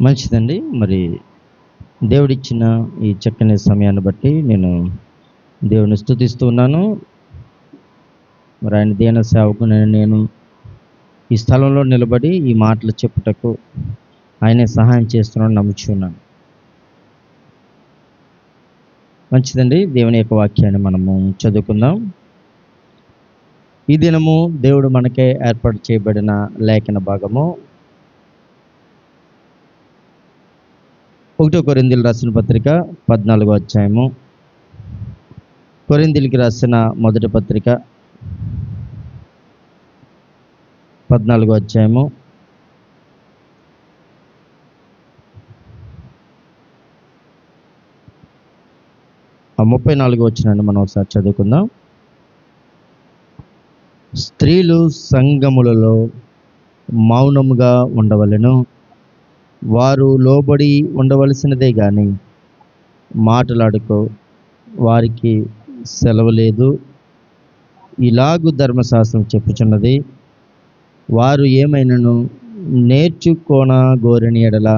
మంచిదండి. మరి దేవుడిచ్చిన ఈ చక్కని సమయాన్ని బట్టి నేను దేవుని స్తుతిస్తూ ఉన్నాను. మరి ఆయన దీన సేవకునైన నేను ఈ స్థలంలో నిలబడి ఈ మాటలు చెప్పుటకు ఆయనే సహాయం చేస్తున్నాడని నమ్ముచున్నాను. మంచిదండి. దేవుని యొక్క వాక్యాన్ని మనము చదువుకుందాం. ఈ దినము దేవుడు మనకే ఏర్పాటు చేయబడిన లేఖన భాగము 1 కొరింథీయులకు రాసిన పత్రిక 14వ అధ్యాయము. కొరింథీయులకు రాసిన మొదటి పత్రిక 14వ అధ్యాయము 34వ వచనాన్ని మనం ఒకసారి చదువుకుందాం. స్త్రీలు సంఘములలో మౌనముగా ఉండవలెను, వారు లోబడి ఉండవలసినదే గాని మాటలాడుకో వారికి సెలవు లేదు. ఇలాగు ధర్మశాస్త్రం చెప్పుచున్నది, వారు ఏమైనను నేర్చుకోన గోరిన ఎడల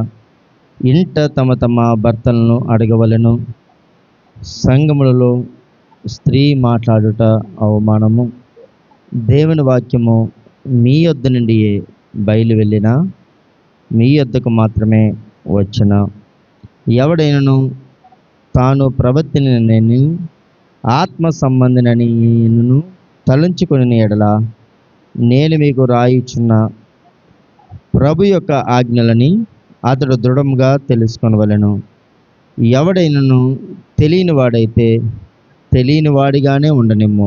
ఇంట తమ తమ భర్తలను అడగవలెను. సంఘములలో స్త్రీ మాట్లాడుట అవమానము. దేవుని వాక్యము మీ యొద్ద నుండి బయలు వెళ్ళినా మీ యొద్దకు మాత్రమే వచ్చిన ఎవడైనను తాను ప్రవర్తినని ఆత్మ సంబంధినని తలంచుకొని ఎడల నేను మీకు రాయిచున్న ప్రభు యొక్క ఆజ్ఞలని అతడు దృఢంగా తెలుసుకొనవలెను. ఎవడైనను తెలియని వాడైతే తెలియని వాడిగానే ఉండనిమ్ము.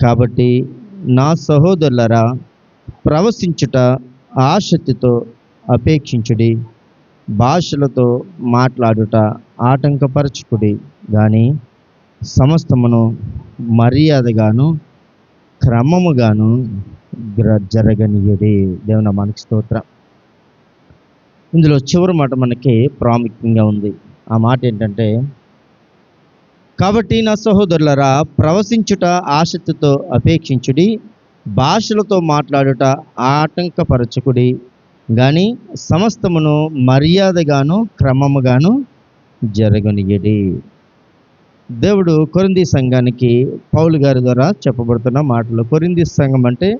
కాబట్టి నా సహోదరులరా, ప్రవశించుట ఆసక్తితో అపేక్షించుడి, భాషలతో మాట్లాడుట ఆటంకపరచుకుడి, కానీ సమస్తమును మర్యాదగాను క్రమముగాను జరగనియుడి. దేవుని నామానికి స్తోత్రం. ఇందులో చివరి మాట మనకి ప్రాముఖ్యంగా ఉంది. ఆ మాట ఏంటంటే, కాబట్టి నా సహోదరులరా, ప్రవశించుట ఆసక్తితో అపేక్షించుడి, భాషలతో మాట్లాడుట ఆటంకపరచుకుడి, కానీ సమస్తమును మర్యాదగాను క్రమముగాను జరగనియడి. దేవుడు కొరింథీ సంఘానికి పౌలు గారి ద్వారా చెప్పబడుతున్న మాటలు. కొరింథీ సంఘం అంటే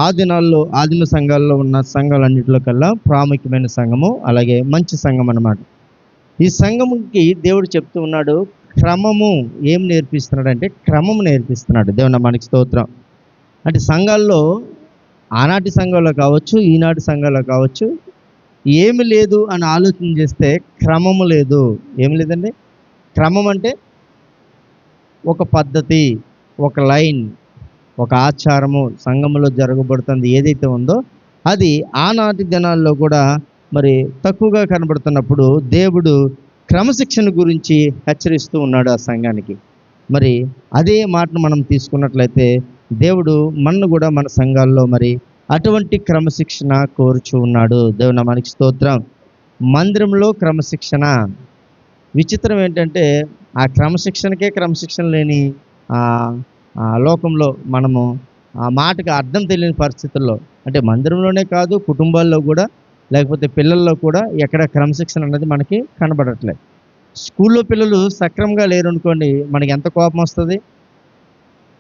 ఆ దినాల్లో ఆదిమ సంఘాల్లో ఉన్న సంఘాలన్నింటిలో కల్లా ప్రాముఖ్యమైన సంఘము, అలాగే మంచి సంఘం అన్నమాట. ఈ సంఘముకి దేవుడు చెప్తూ ఉన్నాడు, క్రమము ఏం నేర్పిస్తున్నాడు అంటే క్రమము నేర్పిస్తున్నాడు. దేవుని మనకి స్తోత్రం. అంటే సంఘాల్లో ఆనాటి సంఘంలో కావచ్చు, ఈనాటి సంఘంలో కావచ్చు, ఏమి లేదు అని ఆలోచన చేస్తే క్రమము లేదు. ఏమి లేదండి. క్రమం అంటే ఒక పద్ధతి, ఒక లైన్, ఒక ఆచారము సంఘంలో జరగబడుతుంది ఏదైతే ఉందో అది ఆనాటి దినాల్లో కూడా మరి తక్కువగా కనబడుతున్నప్పుడు దేవుడు క్రమశిక్షణ గురించి హెచ్చరిస్తూ ఉన్నాడు ఆ సంఘానికి. మరి అదే మాటను మనం తీసుకున్నట్లయితే దేవుడు మనను కూడా మన సంఘాల్లో మరి అటువంటి క్రమశిక్షణ కోరుచూ ఉన్నాడు. దేవుని నామానికి స్తోత్రం. మందిరంలో క్రమశిక్షణ. విచిత్రం ఏంటంటే ఆ క్రమశిక్షణకే క్రమశిక్షణ లేని లోకంలో మనము ఆ మాటకి అర్థం తెలియని పరిస్థితుల్లో, అంటే మందిరంలోనే కాదు కుటుంబాల్లో కూడా, లేకపోతే పిల్లల్లో కూడా ఎక్కడ క్రమశిక్షణ అన్నది మనకి కనబడట్లేదు. స్కూల్లో పిల్లలు సక్రమంగా లేరు అనుకోండి, మనకి ఎంత కోపం వస్తుంది.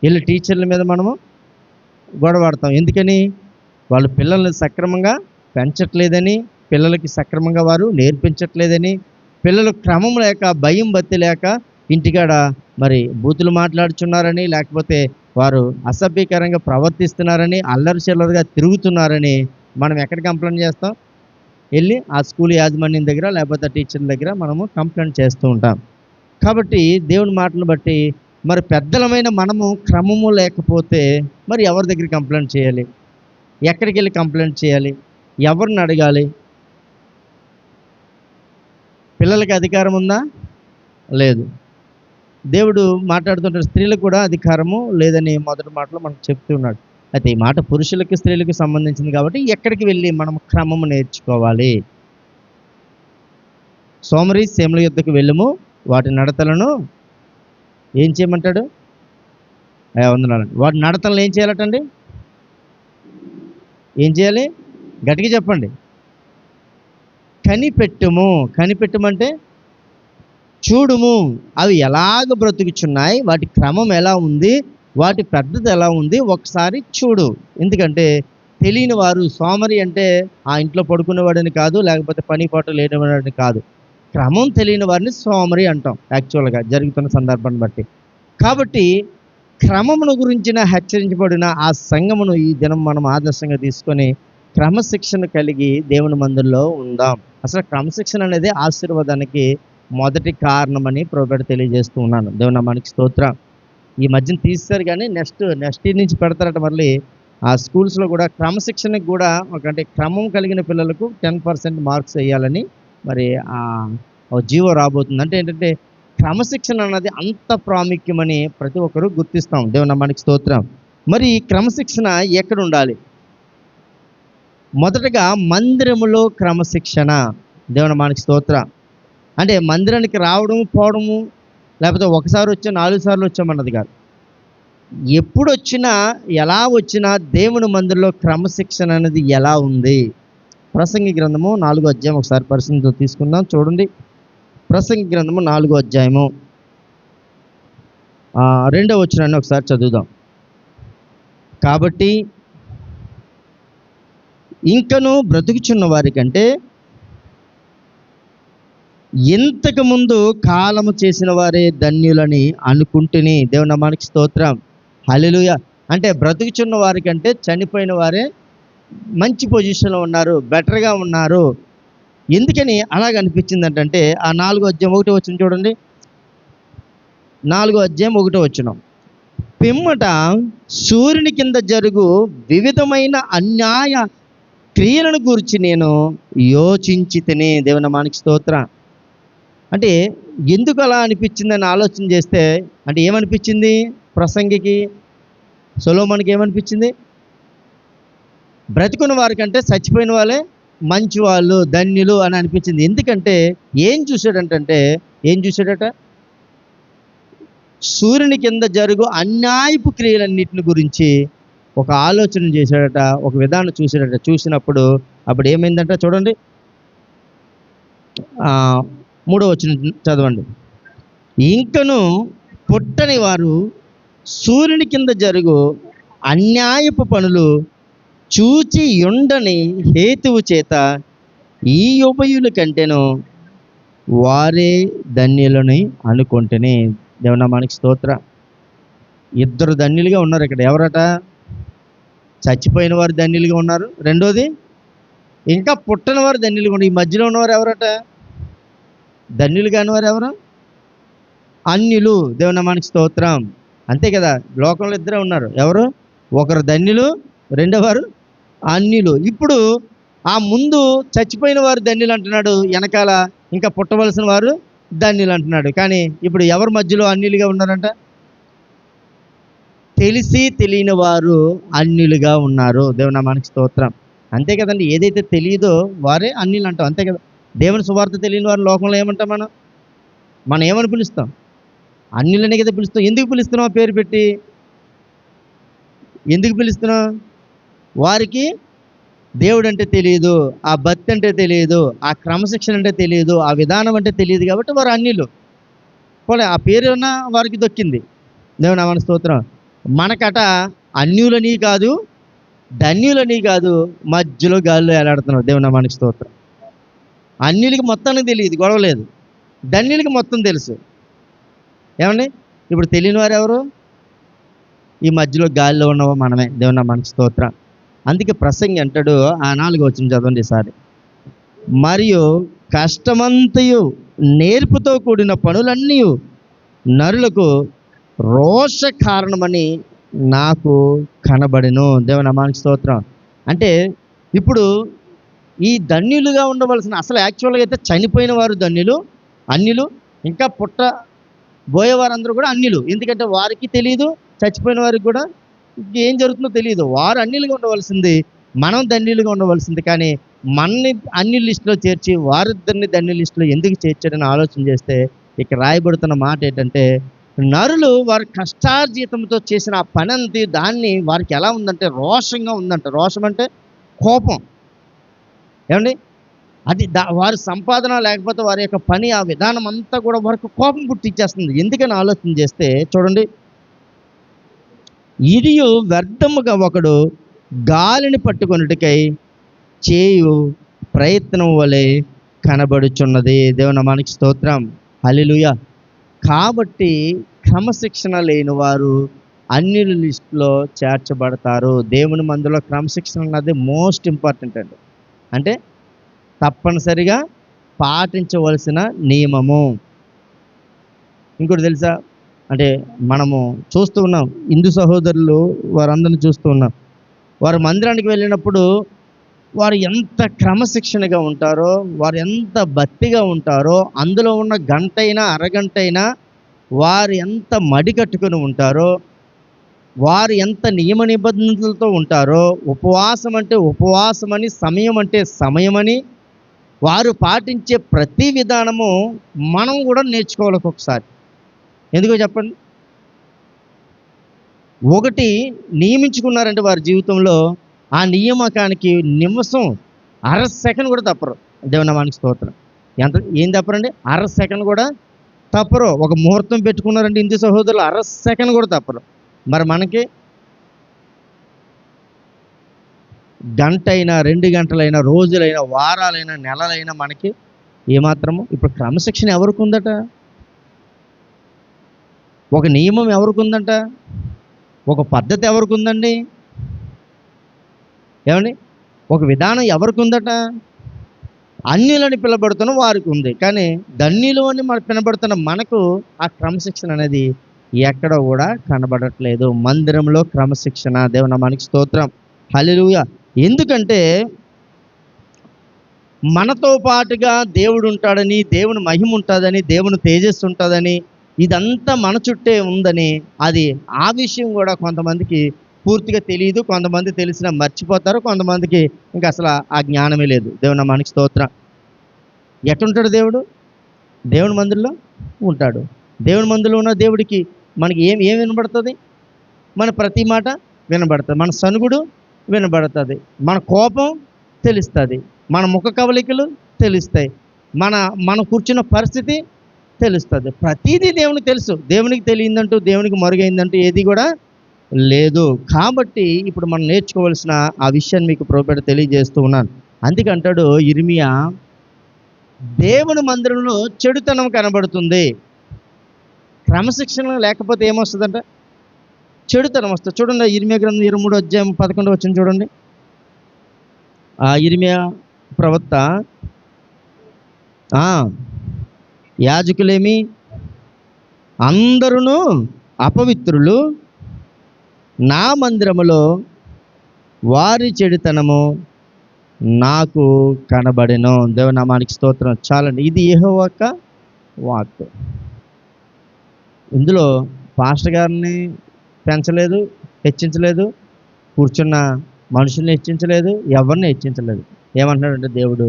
వీళ్ళు టీచర్ల మీద మనము గొడవాడతాం. ఎందుకని? వాళ్ళు పిల్లల్ని సక్రమంగా పెంచట్లేదని, పిల్లలకి సక్రమంగా వారు నేర్పించట్లేదని, పిల్లలు క్రమం లేక, భయం భక్తి లేక ఇంటికాడ మరి బూతులు మాట్లాడుచున్నారని, లేకపోతే వారు అసభ్యకరంగా ప్రవర్తిస్తున్నారని, అల్లరి చిల్లరగా తిరుగుతున్నారని మనం ఎక్కడ కంప్లైంట్ చేస్తాం? వెళ్ళి ఆ స్కూల్ యాజమాన్యం దగ్గర, లేకపోతే టీచర్ల దగ్గర మనము కంప్లైంట్ చేస్తూ ఉంటాం. కాబట్టి దేవుని మాటను బట్టి మరి పెద్దలమైన మనము క్రమము లేకపోతే మరి ఎవరి దగ్గర కంప్లైంట్ చేయాలి? ఎక్కడికి వెళ్ళి కంప్లైంట్ చేయాలి? ఎవరిని అడగాలి? పిల్లలకి అధికారం ఉందా? లేదు. దేవుడు మాట్లాడుతుంటాడు, స్త్రీలకు కూడా అధికారము లేదని మొదటి మాటలో మనకు చెప్తూ ఉన్నాడు. అయితే ఈ మాట పురుషులకి స్త్రీలకు సంబంధించింది కాబట్టి ఎక్కడికి వెళ్ళి మనం క్రమము నేర్చుకోవాలి? సోమరి సేమల యుద్ధకు వెళ్ళము, వాటి నడతలను ఏం చేయమంటాడు? వందనాలండి. వాటి నడతలను ఏం చేయాలటండి? ఏం చేయాలి? గట్టిగా చెప్పండి. కనిపెట్టుము. కనిపెట్టమంటే చూడుము, అవి ఎలాగ బ్రతుకుచున్నాయి, వాటి క్రమం ఎలా ఉంది, వాటి పద్ధతి ఎలా ఉంది, ఒకసారి చూడు. ఎందుకంటే తెలియని వారు, సోమరి అంటే ఆ ఇంట్లో పడుకునేవాడని కాదు, లేకపోతే పని పాట లేనివాడని కాదు. క్రమం తెలియని వారిని సోమరి అంటాం యాక్చువల్గా జరుగుతున్న సందర్భాన్ని బట్టి. కాబట్టి క్రమమును గురించిన హెచ్చరించబడిన ఆ సంఘమును ఈ దినం మనం ఆదర్శంగా తీసుకొని క్రమశిక్షణ కలిగి దేవుని మందిరంలో ఉందాం. అసలు క్రమశిక్షణ అనేది ఆశీర్వాదానికి మొదటి కారణమని ప్రభువు తెలియజేస్తూ ఉన్నాను. దేవుని మనకి స్తోత్రం. ఈ మధ్యన తీస్తారు కానీ నెక్స్ట్ ఇయర్ నుంచి పెడతారట. మళ్ళీ ఆ స్కూల్స్లో కూడా క్రమశిక్షణకు కూడా అంటే క్రమం కలిగిన పిల్లలకు 10% మార్క్స్ వేయాలని మరి జీవో రాబోతుంది. అంటే ఏంటంటే క్రమశిక్షణ అన్నది అంత ప్రాముఖ్యమని ప్రతి ఒక్కరూ గుర్తిస్తాం. దేవుని మనకి స్తోత్రం. మరి ఈ క్రమశిక్షణ ఎక్కడ ఉండాలి? మొదటగా మందిరములో క్రమశిక్షణ. దేవుని మనకి స్తోత్రం. అంటే మందిరానికి రావడము పోవడము, లేకపోతే ఒకసారి వచ్చా 4 సార్లు వచ్చామన్నది కాదు. ఎప్పుడు వచ్చినా ఎలా వచ్చినా దేవుని మందిరంలో క్రమశిక్షణ అనేది ఎలా ఉంది? ప్రసంగి గ్రంథము 4వ అధ్యాయం ఒకసారి పరిశీలన తీసుకుందాం. చూడండి, ప్రసంగి గ్రంథము 4వ అధ్యాయము 2వ వచనాన్ని ఒకసారి చదువుదాం. కాబట్టి ఇంకను బ్రతుకుచున్న వారి కంటే ఇంతకు ముందు కాలము చేసిన వారే ధన్యులని అనుకుంటుని. దేవుని నామానికి స్తోత్రం. హల్లెలూయా. అంటే బ్రతుకుచున్న వారి కంటే చనిపోయిన వారే మంచి పొజిషన్లో ఉన్నారు, బెటర్గా ఉన్నారు. ఎందుకని అలాగ అనిపించింది అంటే ఆ 4వ అధ్యాయం 1వ వచనం చూడండి. 4వ అధ్యాయం 1వ వచనం. పిమ్మట సూర్యుని కింద జరుగు వివిధమైన అన్యాయ క్రియలను గురించి నేను యోచించి తిని. దేవుని నామానికి స్తోత్రం. అంటే ఎందుకు అలా అనిపించిందని ఆలోచన చేస్తే అంటే ఏమనిపించింది? ప్రసంగికి, సొలొమోనుకి ఏమనిపించింది? బ్రతికున్న వారికంటే చచ్చిపోయిన వాళ్ళే మంచి వాళ్ళు, ధన్యులు అని అనిపించింది. ఎందుకంటే ఏం చూశాడట? సూర్యుని కింద జరుగు అన్యాయపు క్రియలన్నిటిని గురించి ఒక ఆలోచన చేశాడట, ఒక విధానం చూశాడట. చూసినప్పుడు అప్పుడు ఏమైందంట చూడండి. 3వ వచనం చదవండి. ఇంకను పుట్టని వారు సూర్యుని కింద జరుగు అన్యాయపు పనులు చూచి ఉండని హేతువు చేత ఈ ఉభయుల కంటేను వారే ధన్యులని అనుకుంటేనే. దేవుని నామానికి స్తోత్ర. 2 ధన్యులుగా ఉన్నారు ఇక్కడ. ఎవరట? చచ్చిపోయిన వారు ధన్యులుగా ఉన్నారు. రెండోది ఇంకా పుట్టని వారు ధన్యులుగా ఉన్నారు. ఈ మధ్యలో ఉన్నవారు ఎవరట? ధన్యులు కాని వారు ఎవరు? అన్యులు. దేవుని నామానికి స్తోత్రం. అంతే కదా, లోకంలో 2 ఉన్నారు. ఎవరు? ఒకరు ధన్యులు, రెండోవారు అన్యులు. ఇప్పుడు ఆ ముందు చచ్చిపోయిన వారు ధన్యులు అంటున్నాడు, వెనకాల ఇంకా పుట్టవలసిన వారు ధన్యులు అంటున్నాడు. కానీ ఇప్పుడు ఎవరి మధ్యలో అన్యులుగా ఉన్నారంట? తెలిసి తెలియని వారు అన్యులుగా ఉన్నారు. దేవుని నామానికి స్తోత్రం. అంతే కదండి, ఏదైతే తెలియదో వారే అన్యులు అంటాం. అంతే కదా. దేవుని సువార్త తెలియని వారు లోకంలో ఏమంటాం? మనం ఏమని పిలుస్తాం? అన్యులనే కదా పిలుస్తాం. ఎందుకు పిలుస్తున్నాం పేరు పెట్టి? ఎందుకు పిలుస్తున్నాం? వారికి దేవుడు అంటే తెలియదు, ఆ భక్తి అంటే తెలియదు, ఆ క్రమశిక్షణ అంటే తెలియదు, ఆ విధానం అంటే తెలియదు, కాబట్టి వారు అన్యులు. పోలే ఆ పేరు ఉన్న వారికి దొక్కింది. దేవుని నామానికి స్తోత్రం. మనకట అన్యులని కాదు, ధన్యులని కాదు, మధ్యలో గాల్లో ఎలాడుతున్నాడు. దేవుని నామానికి స్తోత్రం. అన్యులకి మొత్తానికి తెలియదు, గొడవలేదు. ధన్యులకి మొత్తం తెలుసు. ఏమండి? ఇప్పుడు తెలియని వారు ఎవరు? ఈ మధ్యలో గాలిలో ఉన్నవో మనమే. దేవుని నామానికి స్తోత్రం. అందుకే ప్రసంగి అంటాడు, ఆ 4వ వచనం చదవండి ఈసారి. మరియు కష్టమంతయు నేర్పుతో కూడిన పనులన్నీ నరులకు రోష కారణమని నాకు కనబడెను. దేవుని నామానికి స్తోత్రం. అంటే ఇప్పుడు ఈ ధన్యులుగా ఉండవలసిన, అసలు యాక్చువల్గా అయితే చనిపోయిన వారు ధన్యులు, అన్యులు, ఇంకా పోయేవారందరూ కూడా అన్యులు. ఎందుకంటే వారికి తెలియదు, చచ్చిపోయిన వారికి కూడా ఏం జరుగుతుందో తెలియదు. వారు అన్యులుగా ఉండవలసింది, మనం ధన్యులుగా ఉండవలసింది. కానీ మనని అన్యుల లిస్టులో చేర్చి వారిద్దరిని ధన్యుల లిస్టులో ఎందుకు చేర్చాడని ఆలోచన చేస్తే ఇక్కడ రాయబడుతున్న మాట ఏంటంటే, నరులు వారి కష్టార్జితంతో చేసిన ఆ పని అంతే, దాన్ని వారికి ఎలా ఉందంటే రోషంగా ఉందంట. రోషం అంటే కోపం. ఏమండి? అది వారి సంపాదన లేకపోతే వారి యొక్క పని, ఆ విధానం అంతా కూడా వారికి కోపం పుట్టించేస్తుంది. ఎందుకని ఆలోచన చేస్తే చూడండి, ఇదియు వ్యర్థముగా ఒకడు గాలిని పట్టుకొనుటకై చేయు ప్రయత్నం వలె కనబడుచున్నది. దేవుని నామానికి స్తోత్రం. హల్లెలూయా. కాబట్టి క్రమశిక్షణ లేని వారు అన్యుల లిస్టులో చేర్చబడతారు. దేవుని మందిలో క్రమశిక్షణ అన్నది మోస్ట్ ఇంపార్టెంట్ అండి. అంటే తప్పనిసరిగా పాటించవలసిన నియమము. ఇంకోటి తెలుసా, అంటే మనము చూస్తూ ఉన్నాం, హిందూ సహోదరులు వారందరిని చూస్తూ ఉన్నాం. వారు మందిరానికి వెళ్ళినప్పుడు వారు ఎంత క్రమశిక్షణగా ఉంటారో, వారు ఎంత భక్తిగా ఉంటారో, అందులో ఉన్న గంటైనా అరగంటైనా వారు ఎంత మడి కట్టుకొని ఉంటారో, వారు ఎంత నియమ నిబంధనలతో ఉంటారో, ఉపవాసం అంటే ఉపవాసమని, సమయం అంటే సమయమని వారు పాటించే ప్రతి విధానము మనం కూడా నేర్చుకోవాలి ఒక్కొక్కసారి. ఎందుకో చెప్పండి, ఒకటి నియమించుకున్నారంటే వారి జీవితంలో ఆ నియామకానికి నిమిషం అర సెకండ్ కూడా తప్పరు. దేవుని నామానికి స్తోత్రం. ఏం తప్పరండి? అర సెకండ్ కూడా తప్పరు. ఒక ముహూర్తం పెట్టుకున్నారంటే హిందూ సహోదరులు అర సెకండ్ కూడా తప్పరు. మరి మనకి గంటైనా, 2 గంటలైనా, రోజులైనా, వారాలైనా, నెలలైనా మనకి ఏమాత్రము ఇప్పుడు క్రమశిక్షణ ఎవరికి ఉందట? ఒక నియమం ఎవరికి ఉందంట? ఒక పద్ధతి ఎవరికి ఉందండి? ఏమండి? ఒక విధానం ఎవరికి ఉందట? అన్యులని పిలబడుతున్న వారికి ఉంది. కానీ ధన్యులు అని మనం పిలబడుతున్న మనకు ఆ క్రమశిక్షణ అనేది ఎక్కడ కూడా కనబడట్లేదు. మందిరంలో క్రమశిక్షణ. దేవుని నామానికి స్తోత్రం. హల్లెలూయా. ఎందుకంటే మనతో పాటుగా దేవుడు ఉంటాడని, దేవుని మహిమ ఉంటుందని, దేవుని తేజస్సు ఉంటుందని, ఇదంతా మన చుట్టే ఉందని, అది ఆ విషయం కూడా కొంతమందికి పూర్తిగా తెలియదు. కొంతమంది తెలిసినా మర్చిపోతారు. కొంతమందికి ఇంకా అసలు ఆ జ్ఞానమే లేదు. దేవుని నామానికి స్తోత్రం. ఎట్టుంటాడు దేవుడు? దేవుని మందిరంలో ఉంటాడు. దేవుని మందిరంలో ఉన్న దేవుడికి మనకి ఏం వినబడుతుంది? మన ప్రతి మాట వినబడుతుంది. మన సనుగుడు వినబడుతుంది. మన కోపం తెలుస్తుంది. మన ముఖ కవలికలు తెలుస్తాయి. మన కూర్చున్న పరిస్థితి తెలుస్తుంది. ప్రతిదీ దేవునికి తెలుసు. దేవునికి తెలియదంటూ, దేవునికి మరుగైందంటూ ఏది కూడా లేదు. కాబట్టి ఇప్పుడు మనం నేర్చుకోవాల్సిన ఆ విషయాన్ని మీకు ప్రభువుపేట తెలియజేస్తూ ఉన్నాను. అందుకంటాడు యిర్మీయా, దేవుని మందిరంలో చెడుతనం కనబడుతుంది. క్రమశిక్షణ లేకపోతే ఏమొస్తుందంట? చెడుతనం వస్తుంది. చూడండి, యిర్మీయా గ్రంథం 23:11 చూడండి. ఆ యిర్మీయా ప్రవక్త, యాజకులేమి అందరూ అపవిత్రులు, నా మందిరములో వారి చెడుతనము నాకు కనబడెను. దేవుని నామానికి స్తోత్రం. చాలండి, ఇది యెహోవా యొక్క వాక్కు. ఇందులో పాస్టర్ గారిని పెంచలేదు, హెచ్చించలేదు, కూర్చున్న మనుషుల్ని హెచ్చించలేదు, ఎవరిని హెచ్చించలేదు. ఏమంటున్నాడంటే దేవుడు,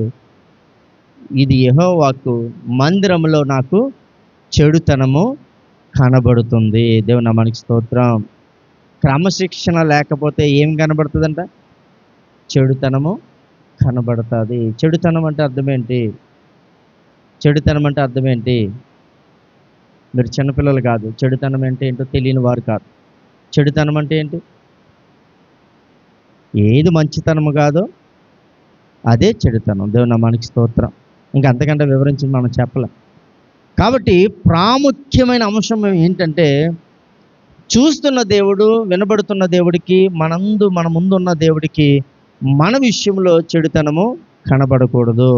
ఇది యెహోవా వాక్కు, మందిరంలో నాకు చెడుతనము కనబడుతుంది. దేవుని నామానికి స్తోత్రం. క్రమశిక్షణ లేకపోతే ఏం కనబడుతుందంట? చెడుతనము కనబడుతుంది. చెడుతనం అంటే అర్థం ఏంటి? చెడుతనం అంటే అర్థం ఏంటి? మీరు చిన్నపిల్లలు కాదు. చెడుతనం అంటే ఏంటో తెలియని వారు కాదు. చెడుతనం అంటే ఏంటి? ఏది మంచితనము కాదో అదే చెడుతనం. దేవుని నామానికి స్తోత్రం. ఇంకా అంతకంటే వివరించి మనం చెప్పలేం. కాబట్టి ప్రాముఖ్యమైన అంశం ఏంటంటే, చూస్తున్న దేవుడు, వినబడుతున్న దేవుడికి, మన ముందున్న దేవుడికి మన విషయంలో చెడుతనము కనబడకూడదు.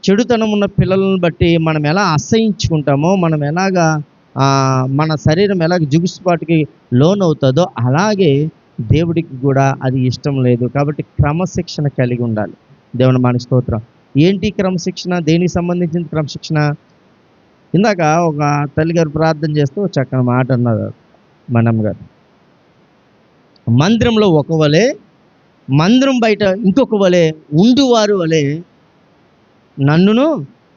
చెడుతనం ఉన్న పిల్లలను బట్టి మనం ఎలా అసహించుకుంటామో, మనం ఎలాగా మన శరీరం ఎలాగ జుగుసుపాటుకి లోనవుతుందో అలాగే దేవుడికి కూడా అది ఇష్టం లేదు. కాబట్టి క్రమశిక్షణ కలిగి ఉండాలి. దేవుని నామానికి స్తోత్రం. ఏంటి క్రమశిక్షణ? దేనికి సంబంధించిన క్రమశిక్షణ? ఇందాక ఒక తల్లిగారు ప్రార్థన చేస్తూ చక్కని మాట అన్నారు మనమ్మ గారు. మందిరంలో ఒక వలే, మందిరం బయట ఇంకొక వలే ఉండువారు వలే నన్నును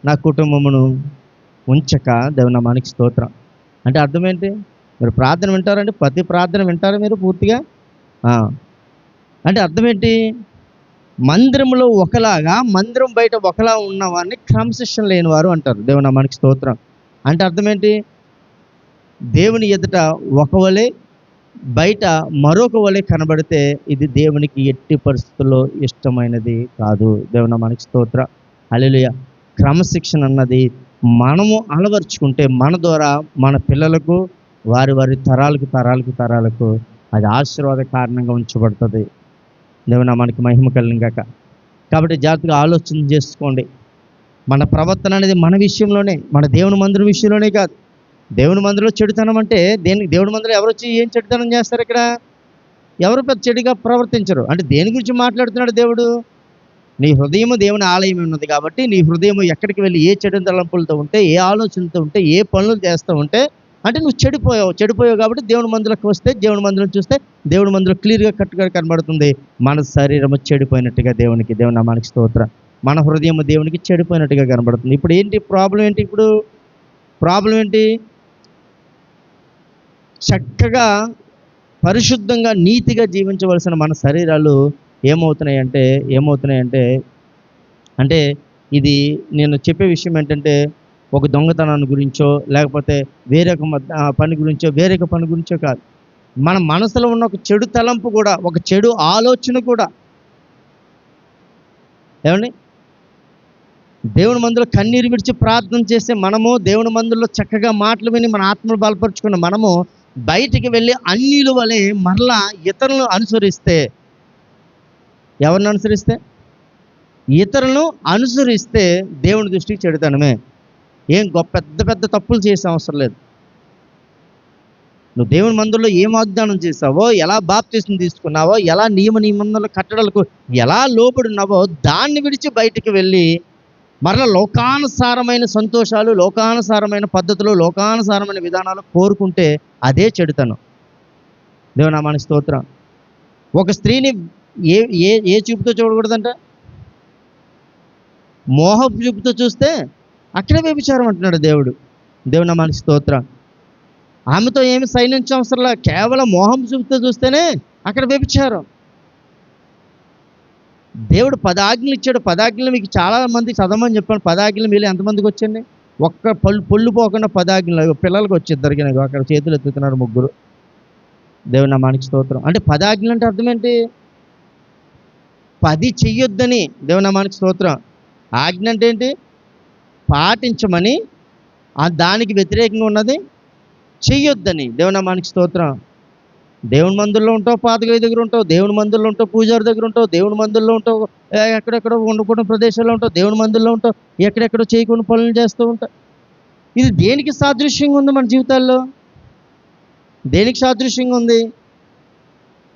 నా కుటుంబమును ఉంచక. దేవుని నామానికి స్తోత్రం. అంటే అర్థం ఏంటి? మీరు ప్రార్థన వింటారండి? ప్రతి ప్రార్థన వింటారా మీరు పూర్తిగా? అంటే అర్థం ఏంటి? మందిరంలో ఒకలాగా, మందిరం బయట ఒకలా ఉన్న వారిని క్రమశిక్షణ లేని వారు అంటారు. దేవుని నామానికి స్తోత్రం. అంటే అర్థం ఏంటి? దేవుని ఎదుట ఒకవలే, బయట మరొక వలె కనబడితే ఇది దేవునికి ఎట్టి పరిస్థితుల్లో ఇష్టమైనది కాదు. దేవుని నామానికి స్తోత్రం. హల్లెలూయా. క్రమశిక్షణ అన్నది మనము అలవర్చుకుంటే మన ద్వారా మన పిల్లలకు, వారి వారి తరాలకు అది ఆశీర్వాద కారణంగా ఉంచబడుతుంది. దేవుని నామానికి మహిమ కలుగును గాక. కాబట్టి జాగ్రత్తగా ఆలోచన చేసుకోండి. మన ప్రవర్తన అనేది మన విషయంలోనే, మన దేవుని మందిరం విషయంలోనే కాదు. దేవుని మందిరంలో చెడుతనం అంటే దేవుని మందిరంలో ఎవరు వచ్చి ఏం చెడుతనం చేస్తారు? ఇక్కడ ఎవరు పెద్ద చెడుగా ప్రవర్తించరు. అంటే దేని గురించి మాట్లాడుతున్నాడు దేవుడు? నీ హృదయము దేవుని ఆలయం ఉన్నది కాబట్టి నీ హృదయం ఎక్కడికి వెళ్ళి ఏ చెడు తలంపులతో ఉంటే, ఏ ఆలోచనలతో ఉంటే, ఏ పనులు చేస్తూ ఉంటే, అంటే నువ్వు చెడిపోయావు కాబట్టి దేవుని మందిరంలోకి వస్తే, దేవుని మందిరం చూస్తే, దేవుని మందిరం క్లియర్గా కట్టుగా కనబడుతుంది మన శరీరము చెడిపోయినట్టుగా. దేవుని నామానికి స్తోత్రం. మన హృదయం దేవునికి చెడిపోయినట్టుగా కనబడుతుంది. ఇప్పుడు ఏంటి ప్రాబ్లం? ప్రాబ్లం ఏంటి? చక్కగా పరిశుద్ధంగా నీతిగా జీవించవలసిన మన శరీరాలు ఏమవుతున్నాయంటే అంటే ఇది నేను చెప్పే విషయం ఏంటంటే, ఒక దొంగతనాన్ని గురించో, లేకపోతే వేరొక పని గురించో కాదు. మన మనసులో ఉన్న ఒక చెడు తలంపు కూడా, ఒక చెడు ఆలోచన కూడా. ఏమండి? దేవుని మందిలో కన్నీరు విడిచి ప్రార్థన చేసే మనము, దేవుని మందిలో చక్కగా మాటలు విని మన ఆత్మను బలపరుచుకున్న మనము బయటికి వెళ్ళి అన్యుల వలె మరలా ఇతరులను అనుసరిస్తే, ఎవరిని అనుసరిస్తే? ఇతరులను అనుసరిస్తే దేవుని దృష్టికి చెడుతనమే. ఏం పెద్ద పెద్ద తప్పులు చేసే అవసరం లేదు. నువ్వు దేవుని మందిరంలో ఏం వాగ్దానం చేసావో, ఎలా బాప్తిస్మం తీసుకున్నావో, ఎలా నిబంధనల కట్టడలకు ఎలా లోబడినావో దాన్ని విడిచి బయటికి వెళ్ళి మరలా లోకానుసారమైన సంతోషాలు, లోకానుసారమైన పద్ధతులు, లోకానుసారమైన విధానాలు కోరుకుంటే అదే చెడుతనం. దేవుని నామానికి స్తోత్రం. ఒక స్త్రీని ఏ ఏ ఏ చూపుతో చూడకూడదంట? మోహపు చూపుతో చూస్తే అక్కడే వ్యభిచారం అంటున్నాడు దేవుడు. దేవుని నామానికి స్తోత్రం. ఆమెతో ఏమి సైనించవసరంలా, కేవలం మోహం చూపుతో చూస్తేనే అక్కడ వ్యభిచారం. దేవుడు 10 ఆజ్ఞలు ఇచ్చాడు. 10 ఆజ్ఞలు మీకు చాలా మంది చదవమని చెప్పాను. 10 ఆజ్ఞలు మీలో ఎంతమందికి వచ్చండి? ఒక్క పొల్లు పోకుండా 10 ఆజ్ఞలు పిల్లలకు వచ్చి ఇద్దరికి, అక్కడ చేతులు ఎత్తుతున్నారు 3. దేవుని నామానికి స్తోత్రం. అంటే 10 ఆజ్ఞలు అంటే అర్థం ఏంటి? 10 చెయ్యొద్దని. దేవుని నామానికి స్తోత్రం. ఆజ్ఞ అంటే ఏంటి? పాటించమని. దానికి వ్యతిరేకంగా ఉన్నది చెయ్యొద్దని. దేవుని నామానికి స్తోత్రం. దేవుని మందిరంలో ఉంటావు, పాతగది దగ్గర ఉంటావు, దేవుని మందిరంలో ఉంటావు, పూజారి దగ్గర ఉంటావు, దేవుని మందిరంలో ఉంటావు, ఎక్కడెక్కడో వండుకున్న ప్రదేశాల్లో ఉంటావు, దేవుని మందిరంలో ఉంటావు, ఎక్కడెక్కడో చేయకుండా పనులు చేస్తూ ఉంటావు. ఇది దేనికి సాదృశ్యంగా ఉంది మన జీవితాల్లో? దేనికి సాదృశ్యంగా ఉంది?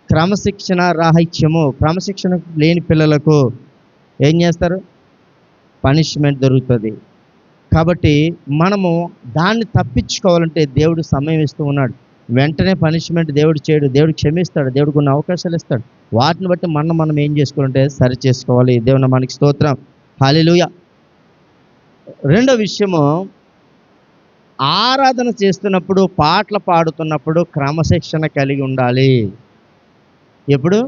క్రమశిక్షణ రాహిత్యము. క్రమశిక్షణ లేని పిల్లలకు ఏం చేస్తారు? పనిష్మెంట్ దొరుకుతుంది. కాబట్టి మనము దాన్ని తప్పించుకోవాలంటే దేవుడు సమయం ఇస్తూ ఉన్నాడు. వెంటనే పనిష్మెంట్ దేవుడు చేయడు. దేవుడు క్షమిస్తాడు. దేవుడు కొన్ని అవకాశాలు ఇస్తాడు. వాటిని బట్టి మనం ఏం చేసుకోవాలంటే సరి చేసుకోవాలి. దేవుని నామానికి స్తోత్రం. హల్లెలూయా. రెండో విషయము, ఆరాధన చేస్తున్నప్పుడు, పాటలు పాడుతున్నప్పుడు క్రమశిక్షణ కలిగి ఉండాలి. ఎప్పుడు?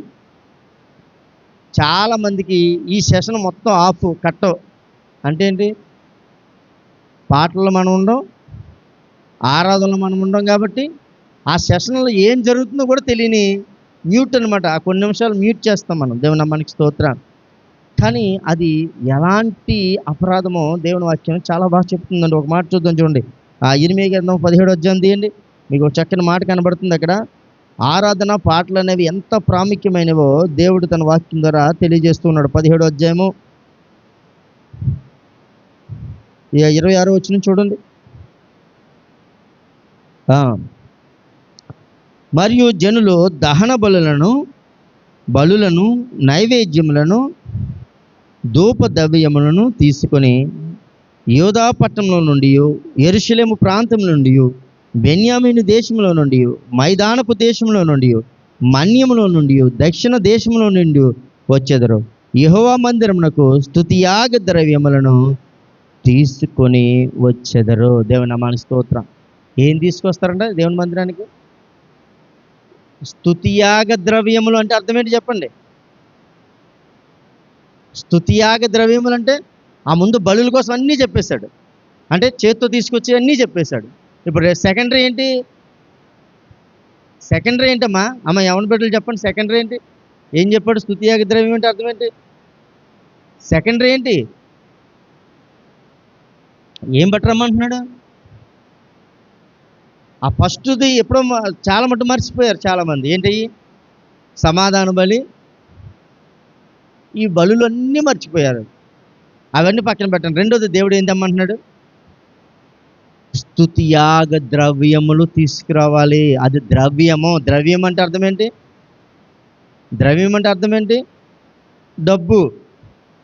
చాలామందికి ఈ సెషన్ మొత్తం ఆఫ్ కట్ అంటే ఏంటి? పాటల్లో మనం ఉండం, ఆరాధనలో మనం ఉండం కాబట్టి ఆ సెషన్లో ఏం జరుగుతుందో కూడా తెలియని మ్యూట్ అనమాట. ఆ కొన్ని నిమిషాలు మ్యూట్ చేస్తాం మనం. దేవుని నామానికి స్తోత్రం. కానీ అది ఎలాంటి అపరాధమో దేవుని వాక్యం చాలా బాగా చెప్తుందండి. ఒక మాట చూద్దాం, చూడండి. ఇర్మీయా గ్రంథం 17వ అధ్యాయం తీయండి. మీకు ఒక చక్కని మాట కనబడుతుంది అక్కడ. ఆరాధన పాటలు అనేవి ఎంత ప్రాముఖ్యమైనవో దేవుడు తన వాక్యం ద్వారా తెలియజేస్తున్నాడు. 17వ అధ్యాయము 26వ వచనం చూడండి. మరియు జనులు దహన బలులను నైవేద్యములను ధూపద్రవ్యములను తీసుకొని యోధా పట్టణంలో నుండి, యెరూషలేము ప్రాంతం నుండి, బెన్యామీను దేశంలో నుండి, మైదానపు దేశంలో నుండి, మన్యములో నుండి, దక్షిణ దేశంలో నుండి వచ్చెదరు. యెహోవా మందిరమునకు స్తుతియాగ ద్రవ్యములను తీసుకొని వచ్చెదరు. దేవుని నామానికి స్తోత్రం. ఏం తీసుకొస్తారంట దేవుని మందిరానికి? స్తుతియాగ ద్రవ్యములు అంటే అర్థం ఏంటి చెప్పండి? స్తుతియాగ ద్రవ్యములు అంటే ఆ ముందు బలుల కోసం అన్నీ చెప్పేశాడు. అంటే చేత్తో తీసుకొచ్చి అన్నీ చెప్పేశాడు. ఇప్పుడు సెకండరీ ఏంటి? సెకండరీ ఏంటమ్మా? అమ్మ యవన బిడ్డలు చెప్పండి, సెకండరీ ఏంటి? ఏం చెప్పాడు? స్తుతియాగ ద్రవ్యం అంటే అర్థం ఏంటి? సెకండరీ ఏంటి? ఏం పట్టరమ్మంటున్నాడు? ఆ ఫస్ట్ది ఎప్పుడో చాలా మట్టు మర్చిపోయారు చాలామంది. ఏంటి? సమాధాన బలి, ఈ బలులు అన్నీ మర్చిపోయారు. అవన్నీ పక్కన పెట్టండి. రెండోది దేవుడు ఏం తెమ్మంటున్నాడు? స్తుతియాగ ద్రవ్యములు తీసుకురావాలి. అది ద్రవ్యము. ద్రవ్యం అంటే అర్థం ఏంటి? ద్రవ్యం అంటే అర్థం ఏంటి? డబ్బు,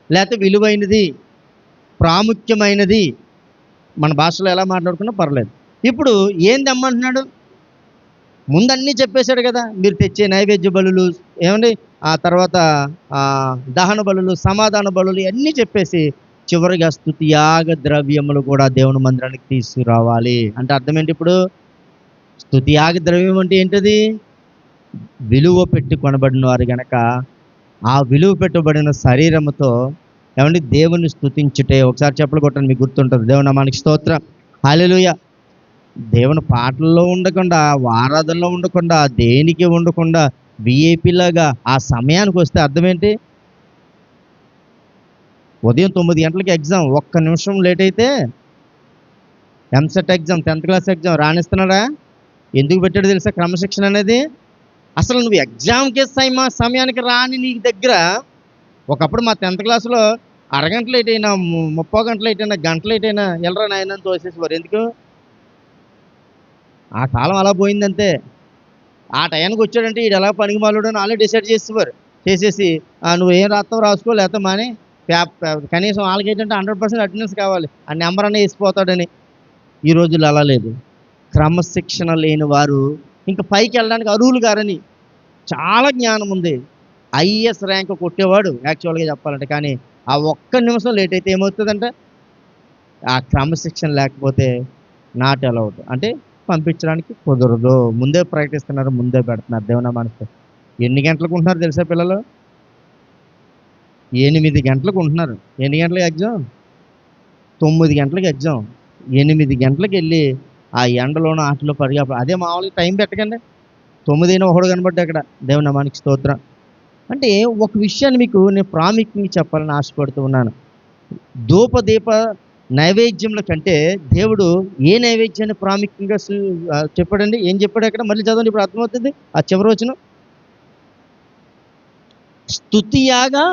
లేకపోతే విలువైనది, ప్రాముఖ్యమైనది. మన భాషలో ఎలా మాట్లాడుకున్నా పర్లేదు. ఇప్పుడు ఏం తెమ్మంటున్నాడు? ముందన్నీ చెప్పేశాడు కదా. మీరు తెచ్చే నైవేద్య బలులు ఏమండి, ఆ తర్వాత దహన బలులు, సమాధాన బలులు అన్నీ చెప్పేసి చివరిగా స్తుతియాగ ద్రవ్యములు కూడా దేవుని మందిరానికి తీసుకురావాలి. అంటే అర్థం ఏంటి? ఇప్పుడు స్తుతియాగ ద్రవ్యం అంటే ఏంటిది? విలువ పెట్టి కొనబడిన వారు గనక ఆ విలువ పెట్టబడిన శరీరముతో ఏమండి దేవుని స్తుతించుటే. ఒకసారి చెప్పలు కొట్టండి, మీకు గుర్తుంటుంది. దేవుని నామానికి స్తోత్రం, హల్లెలూయా. దేవుని పాటల్లో ఉండకుండా, ఆరాధనలో ఉండకుండా, దేనికి ఉండకుండా విఐపి లాగా ఆ సమయానికి వస్తే అర్థం ఏంటి? ఉదయం 9 గంటలకి ఎగ్జామ్, ఒక్క నిమిషం లేట్ అయితే EAMCET exam, 10th class exam రాణిస్తున్నాడా? ఎందుకు పెట్టాడు తెలుసా క్రమశిక్షణ అనేది? అసలు నువ్వు ఎగ్జామ్కి సమయానికి రాని నీ దగ్గర, ఒకప్పుడు మా 10th క్లాస్లో అరగంట లేట్ అయినా, 30 గంటలు లేట్ అయినా, గంట లేట్ అయినా ఎల్లరా నాయన తోసేసేవారు. ఎందుకు? ఆ కాలం అలా పోయిందంతే. ఆ టయానికి వచ్చాడంటే వీడు ఎలా పనికి మాలోడు అని వాళ్ళే డిసైడ్ చేసేవారు. చేసేసి నువ్వు ఏం రాస్తావు రాసుకో, లేకపోతే మాని కనీసం వాళ్ళకి ఏంటంటే 100% అటెండెన్స్ కావాలి, ఆ నెంబర్ అనే వేసిపోతాడని. ఈ రోజుల్లో అలా లేదు. క్రమశిక్షణ లేని వారు ఇంకా పైకి వెళ్ళడానికి అర్హులు గారని. చాలా జ్ఞానం ఉంది, ఐఏఎస్ ర్యాంక్ కొట్టేవాడు యాక్చువల్గా చెప్పాలంటే. కానీ ఆ ఒక్క నిమిషం లేట్ అయితే ఏమవుతుందంటే ఆ క్రమశిక్షణ లేకపోతే నాట్ అలౌడ్, అంటే పంపించడానికి కుదరదు. ముందే ప్రకటిస్తున్నారు, ముందే పెడుతున్నారు. దేవుని మనసు ఎన్ని గంటలకు ఉంటున్నారు తెలుసా పిల్లలు? 8 గంటలకు ఉంటున్నారు. ఎన్ని గంటలకు ఎగ్జామ్? 9 గంటలకు ఎగ్జామ్. 8 గంటలకు వెళ్ళి ఆ ఎండలోనూ ఆటలో పరిగా. అదే మామూలుగా టైం పెట్టకండి, 9 అయినా ఒకడు కనబడ్డా అక్కడ. దేవుని నామానికి స్తోత్రం. అంటే ఒక విషయాన్ని మీకు నేను ప్రాముఖ్యంగా చెప్పాలని ఆశపడుతూ ఉన్నాను. ధూపదీప నైవేద్యముల కంటే దేవుడు ఏ నైవేద్యాన్ని ప్రాముఖ్యంగా చెప్పాడండి? ఏం చెప్పాడు అక్కడ? మళ్ళీ చదవండి, ఇప్పుడు అర్థమవుతుంది. ఆ చివరి వచనం, స్తుతియాగా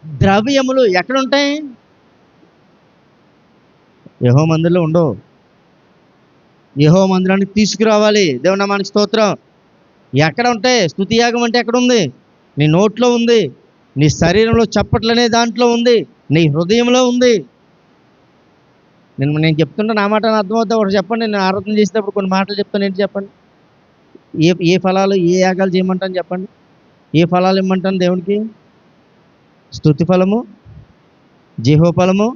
ద్రవ్యములు ఎక్కడ ఉంటాయి? యెహోవా మందిరంలో ఉండవు. యెహోవా మందిరానికి తీసుకురావాలి. దేవుని నామానికి స్తోత్రం. ఎక్కడ ఉంటాయి? స్తుతియాగం అంటే ఎక్కడ ఉంది? నీ నోట్లో ఉంది, నీ శరీరంలో చప్పట్లనే దాంట్లో ఉంది, నీ హృదయంలో ఉంది. నేను చెప్తుంటే నా మాట అర్థమవుతా. ఒకటి చెప్పండి, నేను ఆరాధన చేసేటప్పుడు కొన్ని మాటలు చెప్తాను. ఏంటి చెప్పండి? ఏ ఫలాలు, ఏ యాగాలు చేయమంటాను చెప్పండి? ఏ ఫలాలు ఇమ్మంటాను దేవునికి? స్తుతి ఫలము, జీహో ఫలము,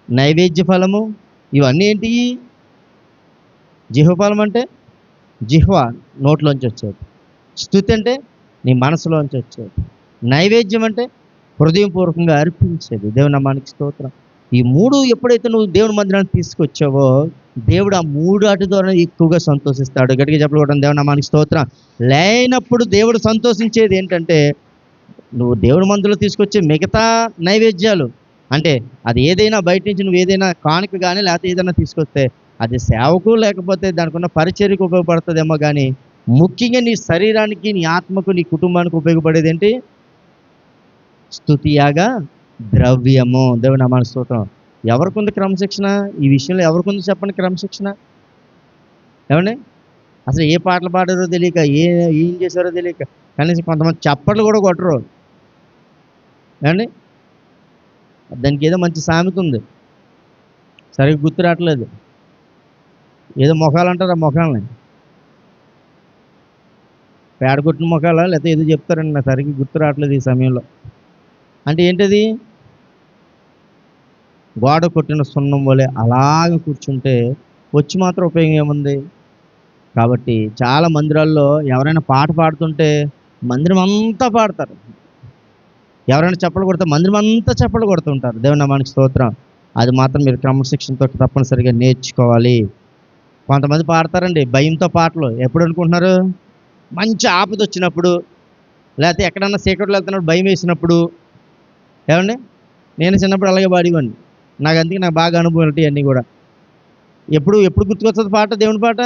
నైవేద్య ఫలము. ఇవన్నీ ఏంటి? జీహో ఫలం అంటే జిహ్వా, నోట్లోంచి వచ్చేది. స్తుతి అంటే నీ మనసులోంచి వచ్చేది. నైవేద్యం అంటే హృదయపూర్వకంగా అర్పించేది. దేవుని నామానికి స్తోత్రం. ఈ 3 ఎప్పుడైతే నువ్వు దేవుని మందిరానికి తీసుకొచ్చావో దేవుడు ఆ 3 వాటి ద్వారా ఎక్కువగా సంతోషిస్తాడు. గట్టిగా చెప్పకూడదు. దేవుని నామానికి స్తోత్రం. లేనప్పుడు దేవుడు సంతోషించేది ఏంటంటే నువ్వు దేవుని మందిరంలో తీసుకొచ్చే మిగతా నైవేద్యాలు. అంటే అది ఏదైనా బయట నుంచి నువ్వు ఏదైనా కానుక కానీ లేకపోతే ఏదైనా తీసుకొస్తే అది సేవకు లేకపోతే దానికి ఉన్న పరిచర్యకు ఉపయోగపడుతుందేమో, కానీ ముఖ్యంగా నీ శరీరానికి, నీ ఆత్మకు, నీ కుటుంబానికి ఉపయోగపడేది ఏంటి? స్తుతియాగా ద్రవ్యము. దేవుని నామానికి స్తోత్రం. ఎవరికి ఉంది క్రమశిక్షణ? ఈ విషయంలో ఎవరికి ఉంది చెప్పండి క్రమశిక్షణ? ఏమండి? అసలు ఏ పాటలు పాడారో తెలియక, ఏం చేశారో తెలియక, కనీసం కొంతమంది చప్పట్లు కూడా కొట్టరు. ఏమండి? దానికి ఏదో మంచి సామెత ఉంది, సరిగ్గా గుర్తు రావట్లేదు. ఏదో మొఖాలు అంటారు, ఆ మొఖాలని పేడ కొట్టిన మొఖాలా లేకపోతే ఏదో చెప్తారండి, నాకు సరిగ్గా గుర్తు రావట్లేదు ఈ సమయంలో. అంటే ఏంటది? గోడ కొట్టిన సున్నం వలె అలాగ కూర్చుంటే వచ్చి మాత్రం ఉపయోగం ఏముంది? కాబట్టి చాలా మందిరాల్లో ఎవరైనా పాట పాడుతుంటే మందిరం అంతా పాడతారు. ఎవరైనా చప్పలు కొడితే మందిరం అంతా చప్పలు కొడుతుంటారు. దేవుని నామానికి స్తోత్రం. అది మాత్రం మీరు క్రమశిక్షణతో తప్పనిసరిగా నేర్చుకోవాలి. కొంతమంది పాడతారండి భయంతో పాటలు. ఎప్పుడు అనుకుంటున్నారు? మంచి ఆపద వచ్చినప్పుడు, లేకపోతే ఎక్కడన్నా చీకట్లో వెళ్తున్నప్పుడు భయం వేసినప్పుడు. ఏమండి, నేను చిన్నప్పుడు అలాగే పాడేవాడిని. నాకు బాగా అనుభవం ఉంటాయి అన్నీ కూడా. ఎప్పుడు గుర్తుకొస్తుంది పాట? దేవుని పాట.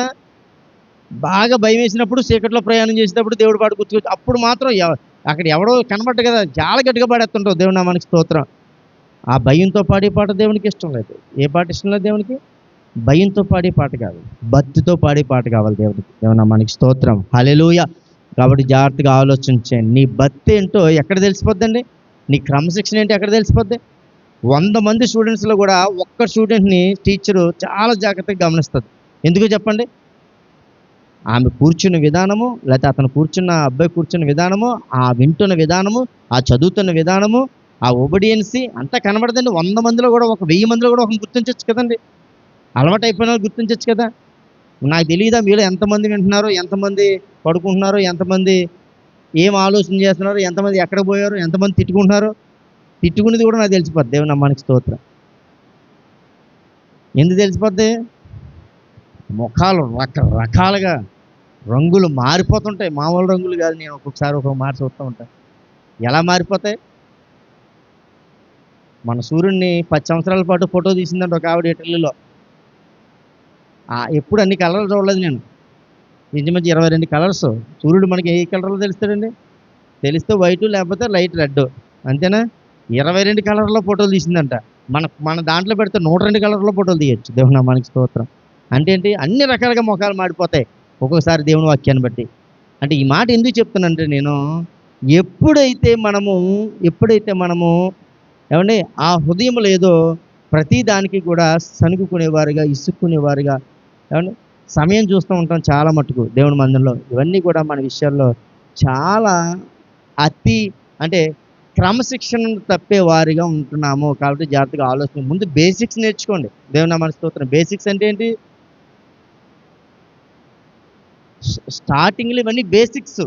బాగా భయం వేసినప్పుడు, చీకట్లో ప్రయాణం చేసేటప్పుడు దేవుడి పాట గుర్తుకొచ్చి అప్పుడు మాత్రం అక్కడ ఎవడో కనబడ్డ కదా చాలా గట్టిగా పాడేస్తుంటావు దేవుని నామానికి స్తోత్రం. ఆ భయంతో పాడే పాట దేవునికి ఇష్టం లేదు. ఏ పాట ఇష్టం లేదు దేవునికి? భయంతో పాడే పాట కాదు, భక్తితో పాడే పాట కావాలి దేవుడికి. దేవుని నామానికి స్తోత్రం. హల్లెలూయా. కాబట్టి జాగ్రత్తగా ఆలోచించండి. నీ భక్తి ఏంటో ఎక్కడ తెలిసిపోద్దండి? నీ క్రమశిక్షణ ఏంటో ఎక్కడ తెలిసిపోద్ది? 100 మంది స్టూడెంట్స్లో కూడా ఒక్క స్టూడెంట్ని టీచరు చాలా జాగ్రత్తగా గమనిస్తుంది. ఎందుకో చెప్పండి? ఆమె కూర్చున్న విధానము, లేకపోతే అతను కూర్చున్న అబ్బాయి కూర్చున్న విధానము, ఆ వింటున్న విధానము, ఆ చదువుతున్న విధానము, ఆ ఒబిడియన్సీ అంతా కనబడదండి. 100 మందిలో కూడా, ఒక 1000 మందిలో కూడా ఒక గుర్తించవచ్చు కదండి. అలవాటు అయిపోయిన వాళ్ళు గుర్తించవచ్చు కదా. నాకు తెలియదా మీలో ఎంతమంది వింటున్నారో, ఎంతమంది పడుకుంటున్నారో, ఎంతమంది ఏం ఆలోచన చేస్తున్నారో, ఎంతమంది ఎక్కడ పోయారో, ఎంతమంది తిట్టుకుంటున్నారో? తిట్టుకునేది కూడా నాకు తెలిసిపోద్ది. దేవుని నామానికి స్తోత్రం. ఎందుకు తెలిసిపోద్ది? ముఖాలు రకరకాలుగా రంగులు మారిపోతుంటాయి. మామూలు రంగులు కాదు. నేను ఒక్కొక్కసారి ఒక్కొక్క మాట చూస్తూ ఉంటాను. ఎలా మారిపోతాయి? మన సూర్యుడిని 10 సంవత్సరాల పాటు ఫోటో తీసిందంట ఒక ఆవిడ ఇటలీలో. ఎప్పుడు అన్ని కలర్లు చూడలేదు నేను. ఇంచుమించు 22 కలర్స్. సూర్యుడు మనకి ఏ కలర్లో తెలుస్తాడండి? తెలిస్తే వైటు, లేకపోతే లైట్ రెడ్, అంతేనా? 22 కలర్లో ఫోటోలు తీసిందంట. మన దాంట్లో పెడితే 102 కలర్లో ఫోటోలు తీయచ్చు. దేవుని నామానికి స్తోత్రం. అంటే ఏంటి? అన్ని రకాలుగా ముఖాలు మాడిపోతాయి ఒక్కొక్కసారి దేవుని వాక్యాన్ని బట్టి. అంటే ఈ మాట ఎందుకు చెప్తానంటే, నేను ఎప్పుడైతే మనము ఏమండి ఆ హృదయం లేదో ప్రతి దానికి కూడా సనుగుకునేవారుగా, ఇసుక్కునేవారుగా, ఏమండి సమయం చూస్తూ ఉంటాం చాలా మటుకు దేవుని మందిరంలో. ఇవన్నీ కూడా మన విషయాల్లో చాలా అంటే క్రమశిక్షణను తప్పే వారిగా ఉంటున్నాము. కాబట్టి జాగ్రత్తగా ఆలోచన. ముందు బేసిక్స్ నేర్చుకోండి. దేవుని నామానికి స్తోత్రం. బేసిక్స్ అంటే ఏంటి? స్టార్టింగ్లో ఇవన్నీ బేసిక్స్.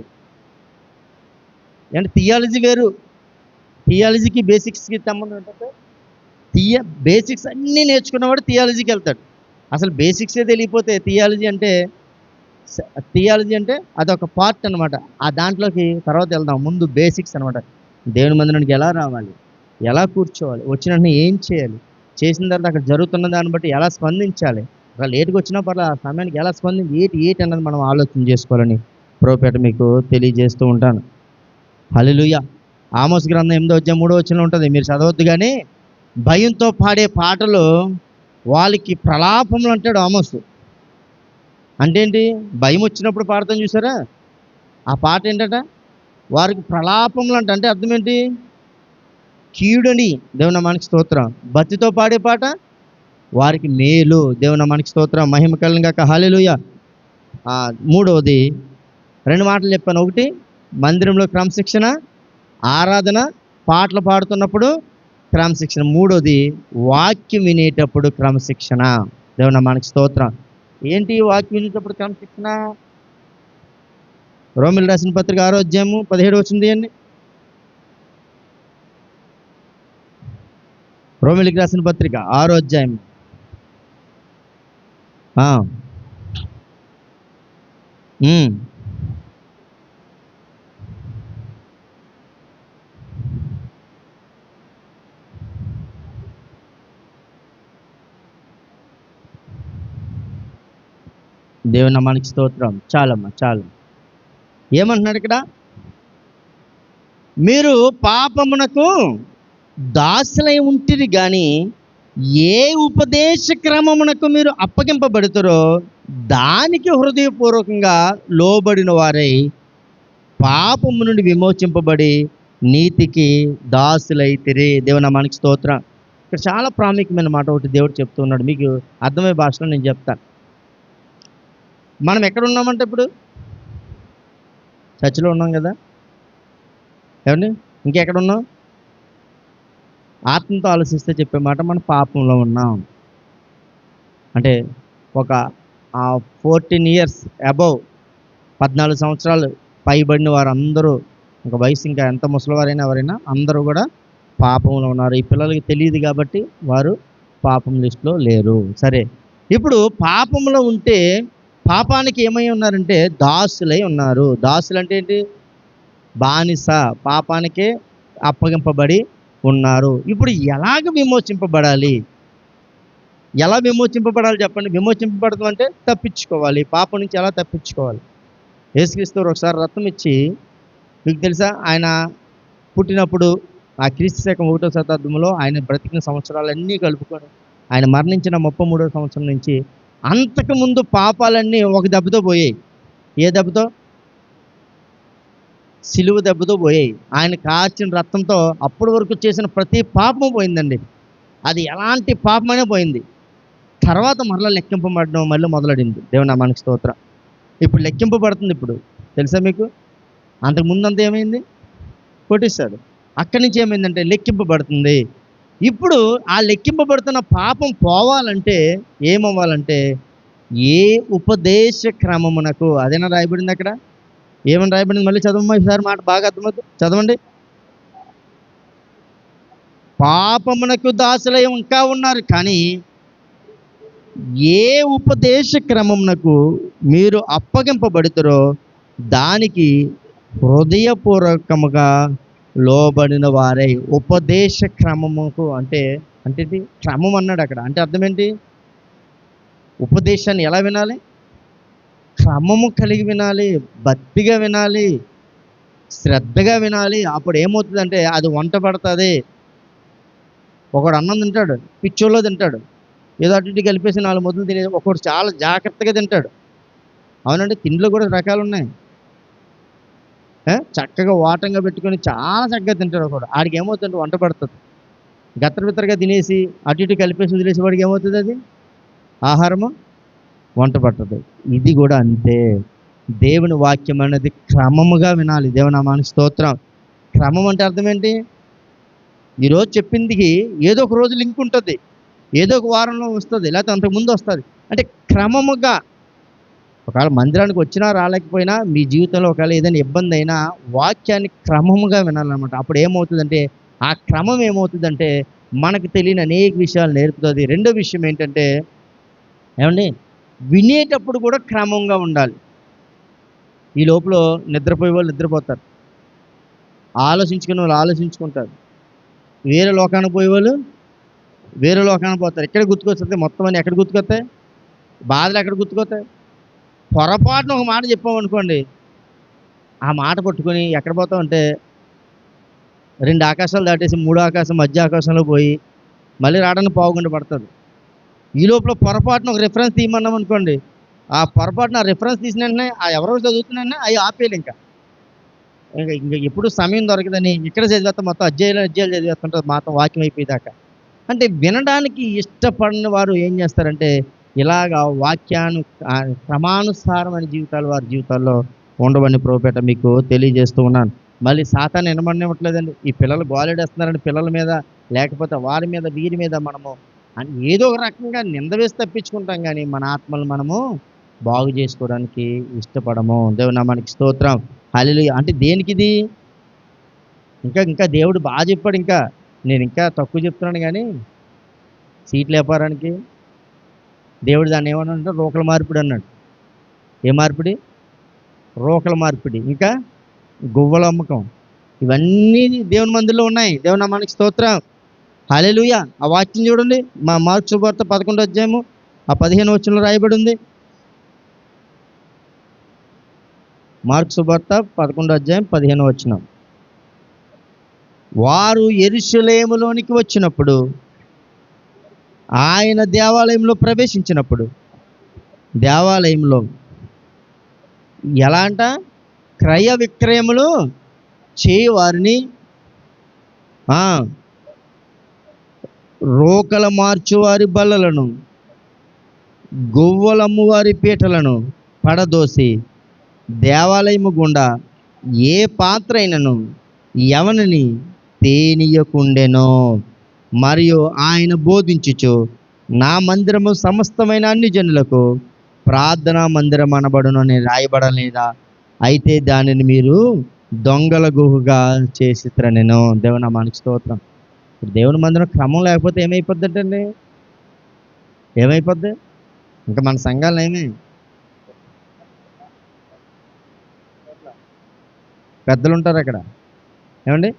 అంటే థియాలజీ వేరు, థియాలజీకి బేసిక్స్కి సంబంధం ఏంటంటే, బేసిక్స్ అన్నీ నేర్చుకున్నవాడు థియాలజీకి వెళ్తాడు. అసలు బేసిక్సే తెలియకపోతే థియాలజీ అంటే అదొక పార్ట్ అనమాట. ఆ దాంట్లోకి తర్వాత వెళ్దాం. ముందు బేసిక్స్ అనమాట. దేవుని మందిరానికి ఎలా రావాలి, ఎలా కూర్చోవాలి, వచ్చిన వెంటనే ఏం చేయాలి, చేసిన తర్వాత అక్కడ జరుగుతున్న దాన్ని బట్టి ఎలా స్పందించాలి, అలా లేటుగా వచ్చినా పర్లేదు, ఆ సమయానికి ఎలా స్పందించి ఏటి అన్నది మనం ఆలోచన చేసుకోవాలని ప్రభుపేట మీకు తెలియజేస్తూ ఉంటాను. హల్లెలూయా. ఆమోస్ గ్రంథం 8వ అధ్యాయం 3వ వచనంలో ఉంటుంది, మీరు చదవద్దు కానీ. భయంతో పాడే పాటలు వాళ్ళకి ప్రలాపములు అంటాడు ఆమోసు. అంటే ఏంటి? భయం వచ్చినప్పుడు పాడతాం చూసారా, ఆ పాట ఏంటట? వారికి ప్రలాపములు అంటే అర్థం ఏంటి? కీడుని. దేవుని నామానికి స్తోత్రం. భక్తితో పాడే పాట వారికి మేలు. దేవుని నామానికి స్తోత్రం. మహిమ కలుగును గాక. హల్లెలూయా. మూడవది 2 మాటలు చెప్పాను. ఒకటి మందిరంలో క్రమశిక్షణ, ఆరాధన, పాటలు పాడుతున్నప్పుడు క్రమశిక్షణ. మూడోది వాక్యం వినేటప్పుడు క్రమశిక్షణ. దేవుని నామానికి స్తోత్రం. ఏంటి వాక్యం వినేటప్పుడు క్రమశిక్షణ? రోమీయులకు రాసిన పత్రిక 6వ అధ్యాయము 17వ వచనం తీయండి. రోమీయులకు రాసిన పత్రిక 6వ అధ్యాయం. దేవుని నామానికి స్తోత్రం. చాలమ్మా, చాలు. ఏమంటున్నాడు ఇక్కడ? మీరు పాపమునకు దాసులై ఉంటిరి కానీ ఏ ఉపదేశ క్రమమునకు మీరు అప్పగింపబడుతారో దానికి హృదయపూర్వకంగా లోబడిన వారై పాపము నుండి విమోచింపబడి నీతికి దాసులైతిరి. దేవుని నామానికి స్తోత్రం. ఇక్కడ చాలా ప్రాముఖ్యమైన మాట ఒకటి దేవుడు చెప్తూ ఉన్నాడు. మీకు అర్థమయ్యే భాషలో నేను చెప్తాను. మనం ఎక్కడ ఉన్నామంటే ఇప్పుడు చర్చిలో ఉన్నాం కదా. ఏమండి? ఇంకెక్కడ ఉన్నాం? ఆత్మతో ఆలోచిస్తే చెప్పే మాట, మనం పాపంలో ఉన్నాం. అంటే ఒక 14 years అబౌవ్, 14 సంవత్సరాలు పైబడిన వారందరూ ఇంకా వయసు ఇంకా ఎంత ముసలివారైనా ఎవరైనా అందరూ కూడా పాపంలో ఉన్నారు. ఈ పిల్లలకి తెలియదు కాబట్టి వారు పాపం లిస్టులో లేరు. సరే, ఇప్పుడు పాపంలో ఉంటే పాపానికి ఏమై ఉన్నారంటే దాసులై ఉన్నారు. దాసులు అంటే ఏంటి? బానిస, పాపానికే అప్పగింపబడి ఉన్నారు. ఇప్పుడు ఎలాగ విమోచింపబడాలి? ఎలా విమోచింపబడాలి చెప్పండి? విమోచింపబడటం అంటే తప్పించుకోవాలి. పాపం నుంచి ఎలా తప్పించుకోవాలి? యేసుక్రీస్తు ఒకసారి రక్తం ఇచ్చి, మీకు తెలుసా ఆయన పుట్టినప్పుడు ఆ క్రీస్తు శకం 1వ శతాబ్దంలో ఆయన బ్రతికిన సంవత్సరాలన్నీ కలుపుకొని ఆయన మరణించిన 33వ సంవత్సరం నుంచి అంతకుముందు పాపాలన్నీ ఒక దెబ్బతో పోయాయి. ఏ దెబ్బతో? సిలువ దెబ్బతో పోయాయి. ఆయన కార్చిన రక్తంతో అప్పటి వరకు చేసిన ప్రతి పాపము పోయిందండి. అది ఎలాంటి పాపమైనా పోయింది. తర్వాత మరలా లెక్కింపబడడం మళ్ళీ మొదలడింది. దేవుని నామానికి స్తోత్రం. ఇప్పుడు లెక్కింపబడుతుంది. ఇప్పుడు తెలుసా మీకు? అంతకుముందంతా ఏమైంది? కొట్టేశాడు. అక్కడి నుంచి ఏమైందంటే లెక్కింపబడుతుంది. ఇప్పుడు ఆ లెక్కింపబడుతున్న పాపం పోవాలంటే ఏమవ్వాలంటే ఏ ఉపదేశ క్రమమునకు, అదేనా రాయబడింది అక్కడ? ఏమని రాయబడింది? మళ్ళీ చదవమ్మా, ఈసారి మాట బాగా అర్థమవుతుంది, చదవండి. పాపమునకు దాసులై ఇంకా ఉన్నారు, కానీ ఏ ఉపదేశ క్రమమునకు మీరు అప్పగింపబడుతారో దానికి హృదయపూర్వకముగా లోబడిన వారై. ఉపదేశ క్రమముకు అంటే అంటే క్రమం అన్నాడు అక్కడ. అంటే అర్థం ఏంటి? ఉపదేశాన్ని ఎలా వినాలి? క్రమము కలిగి వినాలి, భక్తిగా వినాలి, శ్రద్ధగా వినాలి. అప్పుడు ఏమవుతుందంటే అది వంట పడుతుంది. ఒకడు అన్నం తింటాడు, పిచ్చోళ్ళో తింటాడు, ఏదో అటు ఇటు కలిపేసి 4 ముద్దలు తినేది. ఒకడు చాలా జాగ్రత్తగా తింటాడు. అవునండి, తిండిలో కూడా రకాలు ఉన్నాయి. చక్కగా వాటంగా పెట్టుకొని చాలా చక్కగా తింటాడు ఒకడు. ఆడికి ఏమవుతుందంటే వంట పడుతుంది. గత్తరబిత్తరగా తినేసి అటు ఇటు కలిపేసి వదిలేసి వాడికి ఏమవుతుంది? అది ఆహారము వంట పడుతుంది. ఇది కూడా అంతే. దేవుని వాక్యం అనేది క్రమముగా వినాలి. దేవుని నామానికి స్తోత్రం. క్రమం అంటే అర్థం ఏంటి? ఈరోజు చెప్పిందికి ఏదో ఒక రోజు లింక్ ఉంటుంది, ఏదో ఒక వారంలో వస్తుంది, లేకపోతే అంతకుముందు వస్తుంది. అంటే క్రమముగా, ఒకవేళ మందిరానికి వచ్చినా రాలేకపోయినా మీ జీవితంలో ఒకవేళ ఏదైనా ఇబ్బంది అయినా వాక్యాన్ని క్రమముగా వినాలన్నమాట. అప్పుడు ఏమవుతుందంటే ఆ క్రమం ఏమవుతుందంటే మనకు తెలియని అనేక విషయాలు నేర్పుతుంది. రెండో విషయం ఏంటంటే, ఏమండి, వినేటప్పుడు కూడా క్రమంగా ఉండాలి. ఈ లోపల నిద్రపోయే వాళ్ళు నిద్రపోతారు, ఆలోచించుకునే వాళ్ళు ఆలోచించుకుంటారు, వేరే లోకానికి పోయే వాళ్ళు వేరే లోకానికి పోతారు. ఎక్కడ గుర్తుకొస్తుంది? మొత్తం అని ఎక్కడ గుర్తుకొస్తాయి? బాధలు ఎక్కడ గుర్తుకొస్తాయి? పొరపాటున ఒక మాట చెప్పామనుకోండి, ఆ మాట పట్టుకొని ఎక్కడ పోతామంటే 2 ఆకాశాలు దాటేసి 3 ఆకాశం మధ్య ఆకాశంలో పోయి మళ్ళీ రావడానికి పావుగంట పడుతుంది. ఈ లోపల పొరపాటున ఒక రిఫరెన్స్ తీయమన్నాం అనుకోండి, ఆ పొరపాటున రిఫరెన్స్ తీసిన వెంటనే ఆ ఎవరో చదువుతున్నా అవి ఆపేయాలి. ఇంకా ఎప్పుడు సమయం దొరకదని ఇక్కడ చదివేస్తాం, మొత్తం అధ్యాయాలు చదివేస్తుంటారు మాత్రం వాక్యం అయిపోయేదాకా. అంటే వినడానికి ఇష్టపడిన వారు ఏం చేస్తారంటే ఇలాగా క్రమానుసారమైన జీవితాలు వారి జీవితాల్లో ఉండవని ప్రభుపేట మీకు తెలియజేస్తూ ఉన్నాను. మళ్ళీ సాతాను వినమనివ్వట్లేదండి. ఈ పిల్లలు గోలెడేస్తున్నారండి పిల్లల మీద, లేకపోతే వారి మీద వీరి మీద మనము ఏదో ఒక రకంగా నింద వేసి తప్పించుకుంటాం, కానీ మన ఆత్మలు మనము బాగు చేసుకోవడానికి ఇష్టపడము. దేవుని నామానికి స్తోత్రం. హల్లెలూయా. అంటే దేనికి ఇది? ఇంకా దేవుడు బాగా చెప్పాడు. ఇంకా నేను ఇంకా తక్కువ చెప్తున్నాను, కానీ సీట్ల వ్యాపారానికి దేవుడు దాన్ని ఏమన్నా రోకల మార్పిడి అన్నాడు. ఏ మార్పిడి? రోకల మార్పిడి. ఇంకా గువ్వల అమ్మకం. ఇవన్నీ దేవుని మందిరంలో ఉన్నాయి. దేవుని నామానికి స్తోత్రం. హల్లెలూయా. ఆ వాక్యం చూడండి, మా మార్కు సువార్త 11వ అధ్యాయము 15వ వచనంలో రాయబడి ఉంది. మార్కు సువార్త 11వ అధ్యాయం 15వ వచనం. వారు యెరూషలేములోనికి వచ్చినప్పుడు, ఆయన దేవాలయంలో ప్రవేశించినప్పుడు, దేవాలయంలో ఎలా అంట? క్రయ విక్రయములు చేయవారిని, రోకల మార్చువారి బల్లలను, గువ్వలమ్ము వారి పీటలను పడదోసి దేవాలయము గుండా ఏ పాత్ర అయినను ఎవనిని తేనీయకుండెనో. మరియు ఆయన బోధించుచు, నా మందిరము సమస్తమైన అన్ని జనులకు ప్రార్థనా మందిరం అనబడును అని రాయబడలేదా? అయితే దానిని మీరు దొంగల గుహగా చేసిత్ర నేను. దేవుని నామానికి స్తోత్రం. ఇప్పుడు దేవుని మందిరం క్రమం లేకపోతే ఏమైపోద్దంటండి? ఏమైపోద్ది? ఇంకా మన సంఘాలు ఏమి పెద్దలు ఉంటారు అక్కడ, ఏమండి?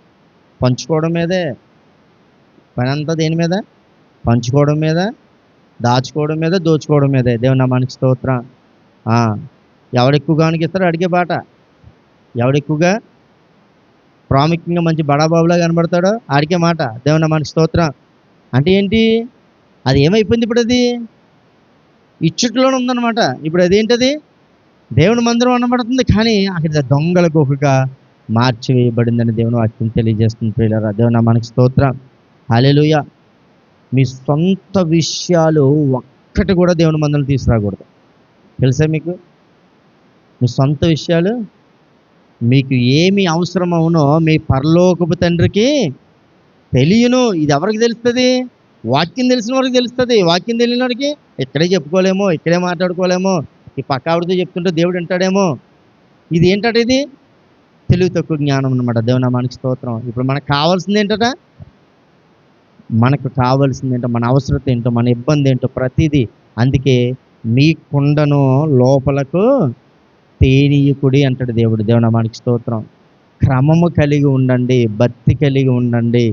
పంచుకోవడం మీదే పని అంతా. దేని మీద? పంచుకోవడం మీద, దాచుకోవడం మీద, దోచుకోవడం మీదే. దేవుని నామానికి స్తోత్రం. ఆ, ఎవడెక్కువగా ఇస్తాడో అడిగే బాట. ఎవడెక్కువగా ప్రాముఖ్యంగా మంచి బడాబాబులా కనబడతాడో ఆడికే మాట. దేవుని నామానికి స్తోత్రం. అంటే ఏంటి? అది ఏమైపోయింది ఇప్పుడు? అది ఇచ్చుట్లోనే ఉందన్నమాట. ఇప్పుడు అదేంటది? దేవుని మందిరం అనబడుతుంది, కానీ అక్కడ దొంగల గుహగా మార్చివేయబడిందని దేవుని వాక్యం తెలియజేస్తుంది. ప్రియులారా, దేవుని నామానికి స్తోత్రం. హల్లెలూయా. మీ సొంత విషయాలు ఒక్కటి కూడా దేవుని మందిరం తీసుకురాకూడదు. తెలుసా మీకు? మీ సొంత విషయాలు మీకు ఏమి అవసరం అవునో మీ పరలోకపు తండ్రికి తెలియను. ఇది ఎవరికి తెలుస్తుంది? వాక్యం తెలిసిన వారికి తెలుస్తుంది. వాక్యం తెలియని వారికి ఇక్కడే చెప్పుకోలేమో, ఇక్కడే మాట్లాడుకోలేమో, ఈ పక్క ఆవిడతో చెప్తుంటే దేవుడు వింటాడేమో. ఇది ఏంటంటే ఇది తెలివి తక్కువ జ్ఞానం అనమాట. దేవుని నామానికి స్తోత్రం. ఇప్పుడు మనకు కావాల్సింది ఏంటట? మనకు కావాల్సింది ఏంటో, మన అవసరత ఏంటో, మన ఇబ్బంది ఏంటో ప్రతిదీ. అందుకే మీ కుండను లోపలకు తేనీయుకుడి అంటాడు దేవుడు. దేవుని నామానికి స్తోత్రం. క్రమము కలిగి ఉండండి, భక్తి కలిగి ఉండండి,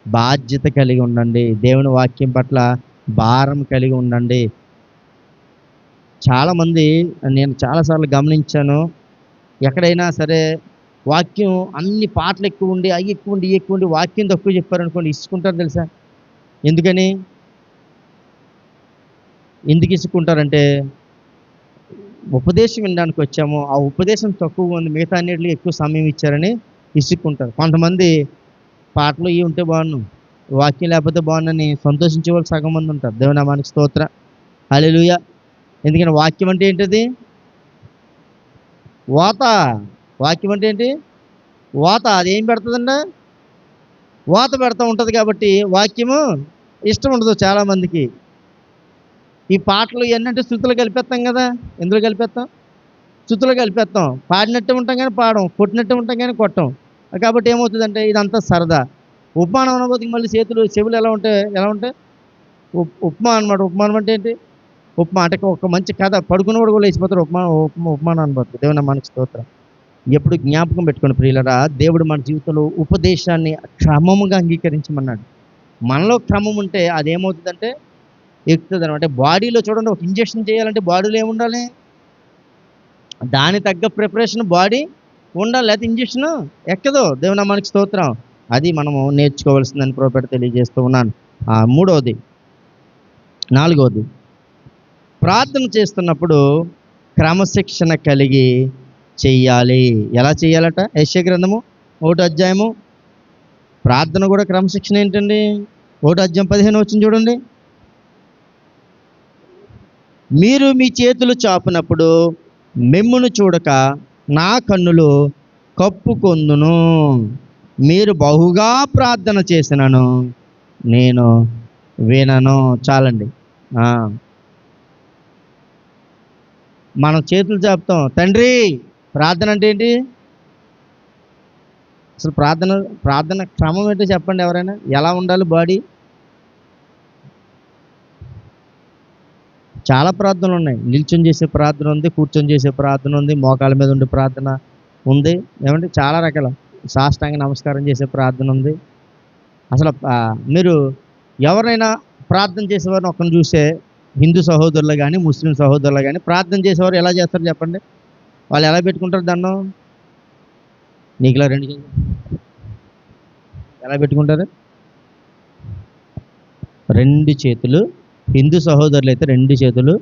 బాధ్యత కలిగి ఉండండి, దేవుని వాక్యం పట్ల భారం కలిగి ఉండండి. చాలామంది, నేను చాలాసార్లు గమనించాను, ఎక్కడైనా సరే వాక్యం అన్ని పాటలు ఎక్కువ ఉండి, అవి ఎక్కువ ఉండి, ఇవి ఎక్కువ ఉండి, వాక్యం తక్కువ చెప్పారనుకోండి, ఇసుకుంటారు. తెలుసా ఎందుకని? ఎందుకు ఇసుకుంటారంటే, ఉపదేశం వినడానికి వచ్చాము, ఆ ఉపదేశం తక్కువగా ఉంది, మిగతా అన్నిటిలో ఎక్కువ సమయం ఇచ్చారని ఇసుక్కుంటారు. కొంతమంది పాటలు ఇవి ఉంటే బాగున్నాను, వాక్యం లేకపోతే బాగుందని సంతోషించే వాళ్ళు సగం మంది ఉంటారు. దేవుని నామానికి స్తోత్రం. హల్లెలూయా. ఎందుకని? వాక్యం అంటే ఏంటిది? వాత. వాక్యం అంటే ఏంటి? వాత. అది ఏం పెడుతుందండి? వాత పెడతా ఉంటుంది. కాబట్టి వాక్యము ఇష్టం ఉండదు చాలామందికి. ఈ పాటలు ఇవన్నీ శృతులు కలిపేస్తాం కదా. ఎందులో కలిపేస్తాం? శృతులు కలిపేస్తాం. పాడినట్టు ఉంటాం కానీ పాడం, కొట్టినట్టు ఉంటాం కానీ కొట్టం. కాబట్టి ఏమవుతుందంటే ఇదంతా సరదా. ఉపమానం అనబోతుకి మళ్ళీ చేతులు చెవులు ఎలా ఉంటాయి? ఉపమా అనమాట. ఉపమానం అంటే ఏంటి? ఉపమా అంటే ఒక మంచి కథ, పడుకున్నవాడు కూడా లేచిపోతారు. ఉపమానం అనబోతుంది. దేవుని నామానికి స్తోత్రం. ఎప్పుడు జ్ఞాపకం పెట్టుకుని ప్రియులరా, దేవుడు మన జీవితంలో ఉపదేశాన్ని క్రమముగా అంగీకరించమన్నాడు. మనలో క్రమం ఉంటే అదేమవుతుందంటే ఎక్కుతుంది అనమాట. బాడీలో చూడండి, ఒక ఇంజెక్షన్ చేయాలంటే బాడీలో ఏముండాలి? దాని తగ్గ ప్రిపరేషన్ బాడీ ఉండాలి, లేకపోతే ఇంజక్షన్ ఎక్కదు. దేవుని నామానికి స్తోత్రం. అది మనము నేర్చుకోవాల్సిందని ప్రోపేట తెలియజేస్తూ ఉన్నాను. మూడవది, నాలుగవది, ప్రార్థన చేస్తున్నప్పుడు క్రమశిక్షణ కలిగి చెయ్యాలి. ఎలా చెయ్యాలట? యెషయా గ్రంథము 1వ అధ్యాయము. ప్రార్థన కూడా క్రమశిక్షణ ఏంటండి? 1వ అధ్యాయం 15 వచనం చూడండి. మీరు మీ చేతులు చాపినప్పుడు మిమ్మును చూడక నా కన్నులు కప్పుకొందును. మీరు బహుగా ప్రార్థన చేసినను నేను వినను. చాలండి. మనం చేతులు చాపుతాం. తండ్రి, ప్రార్థన అంటే ఏంటి? అసలు ప్రార్థన క్రమం ఏంటో చెప్పండి ఎవరైనా. ఎలా ఉండాలి బాడీ? చాలా ప్రార్థనలు ఉన్నాయి. నిల్చొని చేసే ప్రార్థన ఉంది, కూర్చొని చేసే ప్రార్థన ఉంది, మోకాళ్ళ మీద ఉండే ప్రార్థన ఉంది, ఏమంటే చాలా రకాల సాష్టాంగ నమస్కారం చేసే ప్రార్థన ఉంది. అసలు మీరు ఎవరైనా ప్రార్థన చేసేవారిని ఒక్కరిని చూసే, హిందూ సహోదరులు కానీ ముస్లిం సహోదరులు కానీ ప్రార్థన చేసేవారు ఎలా చేస్తారు చెప్పండి? వాళ్ళు ఎలా పెట్టుకుంటారు దండం? నీకులా రెండు ఎలా పెట్టుకుంటారు? రెండు చేతులు. హిందూ సహోదరులు అయితే రెండు చేతులు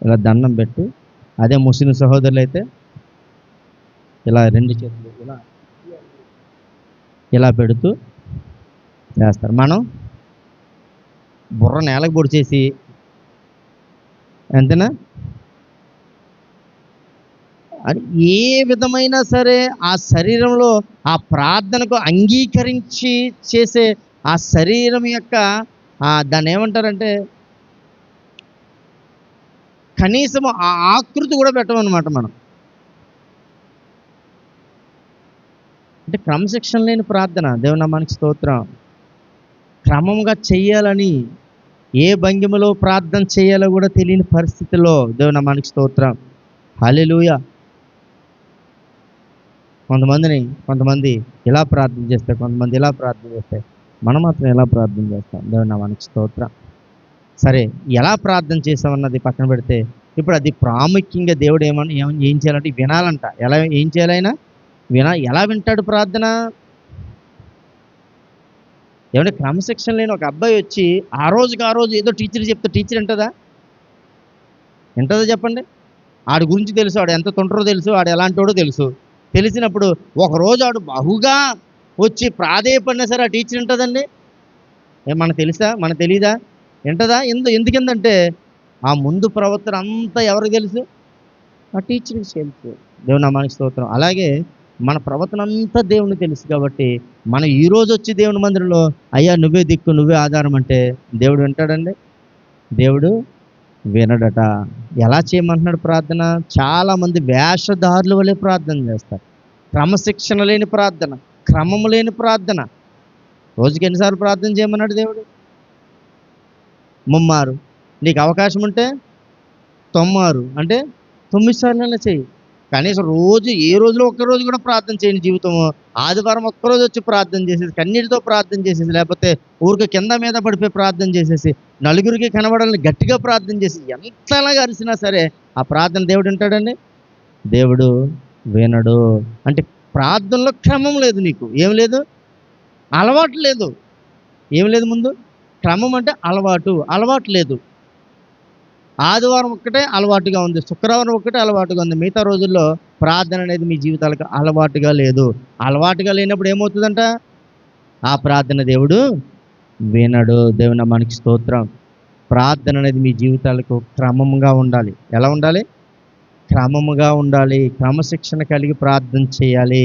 ఇలా దండం పెట్టి, అదే ముస్లిం సహోదరులు అయితే ఇలా రెండు చేతులు ఇలా పెడుతూ చేస్తారు. మనం బుర్ర నేలకు పొడిచేసి, అంతేనా? అది ఏ విధమైన సరే ఆ శరీరంలో ఆ ప్రార్థనకు అంగీకరించి చేసే ఆ శరీరం యొక్క దాన్ని ఏమంటారంటే కనీసం ఆ ఆకృతి కూడా పెట్టమన్నమాట మనం. అంటే క్రమశిక్షణ లేని ప్రార్థన. దేవుని నామానికి స్తోత్రం. క్రమంగా చెయ్యాలని, ఏ భంగిమలో ప్రార్థన చేయాలో కూడా తెలియని పరిస్థితిలో దేవుని నామానికి స్తోత్రం. హల్లెలూయా. కొంతమంది ఇలా ప్రార్థన చేస్తారు, కొంతమంది ఇలా ప్రార్థన చేస్తారు. మనం మాత్రం ఎలా ప్రార్థన చేస్తాం? దేవుని నామానికి స్తోత్రం. సరే, ఎలా ప్రార్థన చేసామన్నది పక్కన పెడితే, ఇప్పుడు అది ప్రాముఖ్యంగా దేవుడు ఏం చేయాలంటే వినాలంట. ఏం చేయాలైనా ఎలా వింటాడు ప్రార్థన? ఏమంటే క్రమశిక్షణ లేని ఒక అబ్బాయి వచ్చి ఆ రోజు ఏదో టీచర్ చెప్తే టీచర్ వింటదా చెప్పండి? ఆడి గురించి తెలుసు, ఆడు ఎంత తుంటరో తెలుసు, ఆడు ఎలాంటోడో తెలుసు. తెలిసినప్పుడు ఒకరోజు ఆడు బహుగా వచ్చి ప్రాధేయపడినా సరే ఆ టీచర్ వింటదండి? మనకు తెలుసా? మనకు తెలీదా? వింటదా? ఎందుకంటే ఆ ముందు ప్రవర్తన అంతా ఎవరికి తెలుసు? ఆ టీచర్కి తెలుసు. దేవుని నామానికి స్తోత్రం. అలాగే మన ప్రవర్తన అంతా దేవునికి తెలుసు కాబట్టి మనం ఈరోజు వచ్చి దేవుని మందిరంలో అయ్యా నువ్వే దిక్కు, నువ్వే ఆధారం అంటే దేవుడు వింటాడండి? దేవుడు వినడట. ఎలా చేయమంటున్నాడు ప్రార్థన? చాలామంది వేషధారుల వలె ప్రార్థన చేస్తారు. క్రమశిక్షణ లేని ప్రార్థన, క్రమము లేని ప్రార్థన. రోజుకి ఎన్నిసార్లు ప్రార్థన చేయమన్నాడు దేవుడు? ముమ్మారు. నీకు అవకాశం ఉంటే 96 అంటే 9 సార్లైనా చెయ్యి. కనీసం ఏ రోజులో ఒక్కరోజు కూడా ప్రార్థన చేయని జీవితము, ఆదివారం ఒక్కరోజు వచ్చి ప్రార్థన చేసేసి, కన్నీటితో ప్రార్థన చేసేసి, లేకపోతే ఊరికి కింద మీద పడిపోయి ప్రార్థన చేసేసి, నలుగురికి కనబడాలని గట్టిగా ప్రార్థన చేసి, ఎంతలాగా అరిసినా సరే ఆ ప్రార్థన దేవుడు వింటాడండి? దేవుడు వినడు. అంటే ప్రార్థనలో క్రమం లేదు, నీకు ఏం లేదు, అలవాటు లేదు. ఏం లేదు ముందు? క్రమం అంటే అలవాటు లేదు. ఆదివారం ఒక్కటే అలవాటుగా ఉంది, శుక్రవారం ఒక్కటే అలవాటుగా ఉంది. మిగతా రోజుల్లో ప్రార్థన అనేది మీ జీవితాలకు అలవాటుగా లేదు. అలవాటుగా లేనప్పుడు ఏమవుతుందంట? ఆ ప్రార్థన దేవుడు వినడు. దేవుని నామానికి స్తోత్రం. ప్రార్థన అనేది మీ జీవితాలకు క్రమంగా ఉండాలి. ఎలా ఉండాలి? క్రమముగా ఉండాలి. క్రమశిక్షణ కలిగి ప్రార్థన చేయాలి.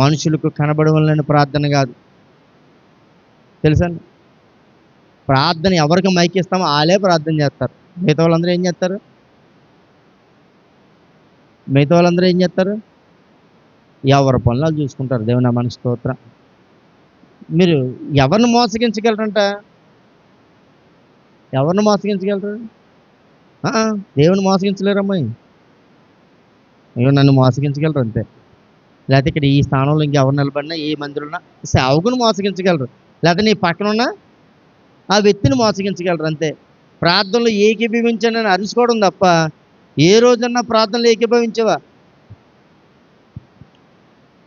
మనుషులకు కనబడవలన ప్రార్థన కాదు. తెలుసా? ప్రార్థన ఎవరికి మైకిస్తామో వాళ్ళే ప్రార్థన చేస్తారు. మిగతా వాళ్ళందరూ ఏం చేస్తారు? ఎవరి పనులు చూసుకుంటారు. దేవుని నామానికి స్తోత్రం. మీరు ఎవరిని మోసగించగలరంట? ఎవరిని మోసగించగలరు? దేవుని మోసగించలేరమ్మాయి. నన్ను మోసగించగలరు అంతే. లేకపోతే ఇక్కడ ఈ స్థానంలో ఇంకెవరు నిలబడినా, ఏ మందిరున్నా సేవకుని మోసగించగలరు, లేకపోతే నీ పక్కన ఉన్న ఆ వ్యక్తిని మోసగించగలరు అంతే. ప్రార్థనలో ఏకీభవించండి అని అరుచుకోవడం తప్ప ఏ రోజన్నా ప్రార్థనలో ఏకీభవించవా?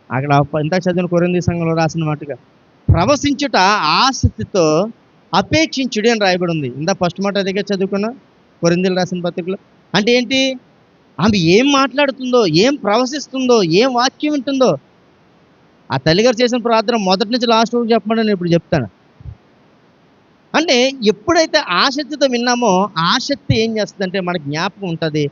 అక్కడ ఇందాక చదివిన కొరింథీ సంఘంలో రాసిన మాటగా ప్రవశించుట ఆసక్తితో అపేక్షించుడి అని రాయబడి ఉంది. ఫస్ట్ మాట అదిగా చదువుకున్నా కొరింథీలు రాసిన పత్రికలో. అంటే ఏంటి? ఆమె ఏం మాట్లాడుతుందో, ఏం ప్రవశిస్తుందో, ఏం వాక్యం ఉంటుందో, ఆ తల్లిగారు చేసిన ప్రార్థన మొదటి నుంచి లాస్ట్ వరకు చెప్పమని నేను ఇప్పుడు చెప్తాను. అంటే ఎప్పుడైతే ఆసక్తితో విన్నామో ఆసక్తి ఏం చేస్తుందంటే మన జ్ఞాపకం ఉంటుంది.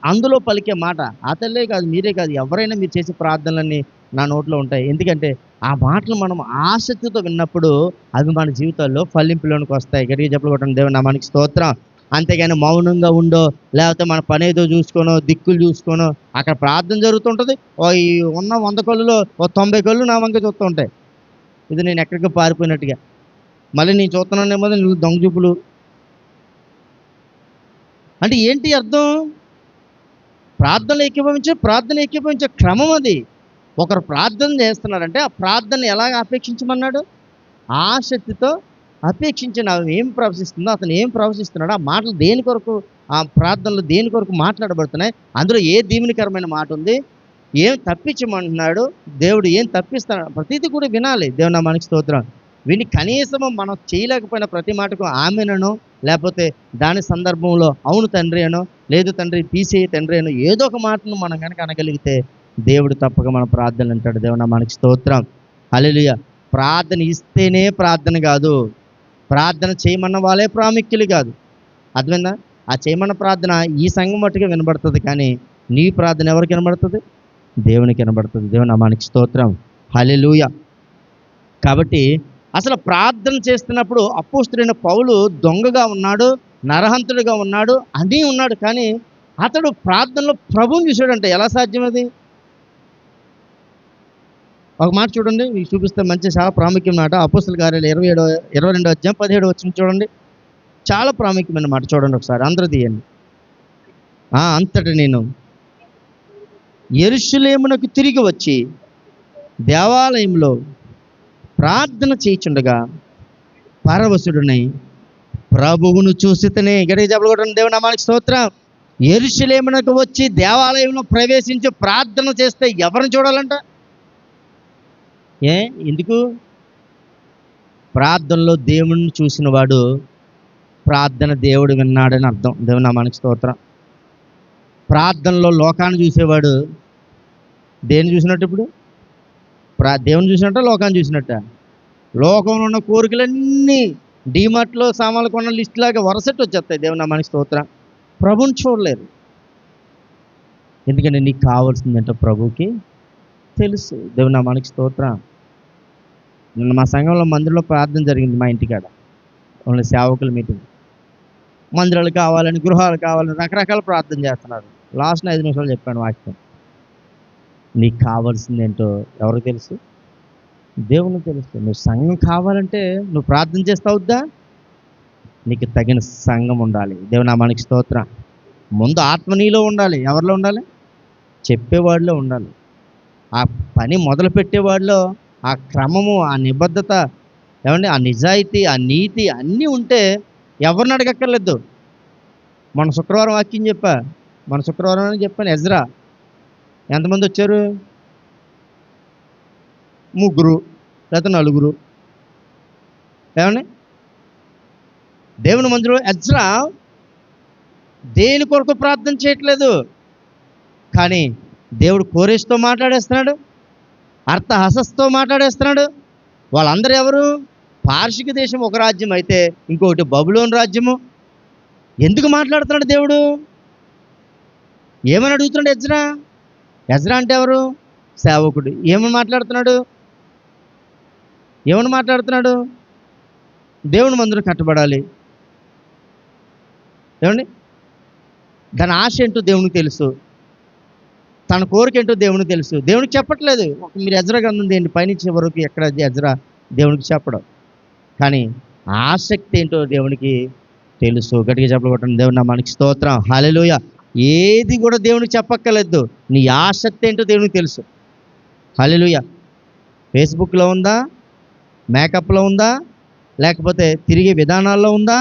అందులో పలికే మాట ఆ తల్లే కాదు, మీరే కాదు, ఎవరైనా మీరు చేసే ప్రార్థనలన్నీ నా నోట్లో ఉంటాయి. ఎందుకంటే ఆ మాటలు మనం ఆసక్తితో విన్నప్పుడు అవి మన జీవితాల్లో ఫలింపులోనికి వస్తాయి. గట్టిగా చెప్పలు కొట్టండి. దేవుని నామానికి స్తోత్రం. అంతేగాని మౌనంగా ఉండో, లేకపోతే మన పని ఏదో చూసుకోనో, దిక్కులు చూసుకోనో, అక్కడ ప్రార్థన జరుగుతుంటుంది. ఈ ఉన్న 100 కళ్ళులో 90 కళ్ళు నా వంక చూస్తూ ఉంటాయి. ఇది నేను ఎక్కడికి పారిపోయినట్టుగా. మళ్ళీ నేను చూస్తున్నానేమో నువ్వు దొంగ చూపులు. అంటే ఏంటి అర్థం? ప్రార్థన ఏకీభవించే క్రమం అది. ఒకరు ప్రార్థన చేస్తున్నారంటే ఆ ప్రార్థన ఎలాగ అపేక్షించమన్నాడు? ఆసక్తితో అపేక్షించిన ఏం ప్రవశిస్తుందో, అతను ఏం ప్రవశిస్తున్నాడో, ఆ మాటలు దేని కొరకు, ఆ ప్రార్థనలు దేని కొరకు మాట్లాడబడుతున్నాయి, అందులో ఏ దీవెనకరమైన మాట ఉంది, ఏం తప్పించమంటున్నాడు, దేవుడు ఏం తప్పిస్తున్నాడు, ప్రతిదీ కూడా వినాలి. దేవుని నామానికి స్తోత్రం. విని కనీసము మనం చేయలేకపోయిన ప్రతి మాటకు ఆమెనో, లేకపోతే దాని సందర్భంలో అవును తండ్రి అనో, లేదు తండ్రి తీసేయి తండ్రి అనో, ఏదో ఒక మాటను మనం కనుక అనగలిగితే దేవుడు తప్పక మన ప్రార్థనలు అంటాడు. దేవుని నామానికి స్తోత్రం. హల్లెలూయా. ప్రార్థన ఇస్తేనే ప్రార్థన కాదు, ప్రార్థన చేయమన్న వాళ్ళే ప్రాముఖ్యులు కాదు. అర్థమైందా? ఆ చేయమన్న ప్రార్థన ఈ సంఘం మట్టుగా వినబడుతుంది, కానీ నీ ప్రార్థన ఎవరికి వినబడుతుంది? దేవునికి వినబడుతుంది. దేవుని నామానికి స్తోత్రం. హల్లెలూయా. కాబట్టి అసలు ప్రార్థన చేస్తున్నప్పుడు అపోస్తలుడైన పౌలు దొంగగా ఉన్నాడు, నరహంతుడిగా ఉన్నాడు, అన్నీ ఉన్నాడు, కానీ అతడు ప్రార్థనలో ప్రభువుని చూశాడంటే ఎలా సాధ్యం అది? ఒక మాట చూడండి, మీకు చూపిస్తే మంచి చాలా ప్రాముఖ్యం మాట. అపోస్తల కార్యాలు 22వ అధ్యాయం 17 వచనం చూడండి. చాలా ప్రాముఖ్యమైన మాట చూడండి ఒకసారి, అందరూ తీయండి. అంతట నేను యెరూషలేమునకు తిరిగి వచ్చి దేవాలయంలో ప్రార్థన చేయుచుండగా పరవశుడునై ప్రభువును చూసితనే. గట్టిగా చెప్పలు కొట్టండి, దేవుని నామానికి స్తోత్రం. యెరూషలేమునకు వచ్చి దేవాలయంలో ప్రవేశించి ప్రార్థన చేస్తే ఎవరిని చూడాలంట? ఎందుకు? ప్రార్థనలో దేవుణ్ణి చూసిన వాడు ప్రార్థన దేవుడు విన్నాడని అర్థం. దేవుని నామానికి స్తోత్రం. ప్రార్థనలో లోకాన్ని చూసేవాడు దేన్ని చూసినట్టు? ఇప్పుడు దేవుని చూసినట్ట, లోకాన్ని చూసినట్ట? లోకంలో ఉన్న కోరికలన్నీ డీమార్ట్లో సామాన్లు కొన్న లిస్ట్ లాగా వరసెట్ వచ్చేస్తాయి. దేవుని నామానికి స్తోత్రం. ప్రభుని చూడలేరు. ఎందుకంటే నీకు కావాల్సిందంటే ప్రభుకి తెలుసు. దేవుని నామానికి స్తోత్రం. నిన్న మా సంఘంలో మందిరంలో ప్రార్థన జరిగింది, మా ఇంటికాడ. ఓన్లీ సేవకుల మీటింగ్. మందిరాలు కావాలని, గృహాలు కావాలని రకరకాల ప్రార్థన చేస్తున్నారు. లాస్ట్ 5 నిమిషాలు చెప్పాను వాక్యం. నీకు కావాల్సింది ఏంటో ఎవరికి తెలుసు? దేవునికి తెలుసు. నువ్వు సంఘం కావాలంటే నువ్వు ప్రార్థన చేస్తావుద్దా? నీకు తగిన సంఘం ఉండాలి. దేవుని నామానికి స్తోత్రం. ముందు ఆత్మ నీలో ఉండాలి. ఎవరిలో ఉండాలి? చెప్పేవాడిలో ఉండాలి. ఆ పని మొదలు పెట్టేవాడిలో ఆ క్రమము, ఆ నిబద్ధత, ఏమండి, ఆ నిజాయితీ, ఆ నీతి అన్నీ ఉంటే ఎవరిని అడగక్కర్లేదు. మన శుక్రవారం వాక్యం చెప్పాను. ఎజ్రా ఎంతమంది వచ్చారు? 3 లేదా 4. ఏమండి, దేవుని మందిరంలో ఎజ్రా దేని కొరకు ప్రార్థన చేయట్లేదు, కానీ దేవుడు కోరేష్తో మాట్లాడేస్తున్నాడు, అర్థహసస్తో మాట్లాడేస్తున్నాడు. వాళ్ళందరూ ఎవరు? పార్షిక దేశం ఒక రాజ్యం అయితే ఇంకొకటి బబులోను రాజ్యము. ఎందుకు మాట్లాడుతున్నాడు దేవుడు? ఏమని అడుగుతున్నాడు ఎజ్రా? ఎజ్రా అంటే ఎవరు? సేవకుడు. ఏమని మాట్లాడుతున్నాడు? దేవుని మందిరం కట్టబడాలి. ఏమండి, దాని ఆశ ఏంటో దేవునికి తెలుసు, తన కోరిక ఏంటో దేవునికి తెలుసు. దేవునికి చెప్పట్లేదు. మీరు ఎజ్రా గ్రంథం దేంటి పైనుంచి వరకు ఎక్కడ ఎజ్రా దేవునికి చెప్పడం, కానీ ఆసక్తి ఏంటో దేవునికి తెలుసు. గట్టిగా చెప్పలు కొట్టండి, దేవుని నామానికి స్తోత్రం. హల్లెలూయా. ఏది కూడా దేవునికి చెప్పక్కర్లేదు. నీ ఆసక్తి ఏంటో దేవునికి తెలుసు. హల్లెలూయా. ఫేస్బుక్లో ఉందా, మేకప్లో ఉందా, లేకపోతే తిరిగే విధానాల్లో ఉందా,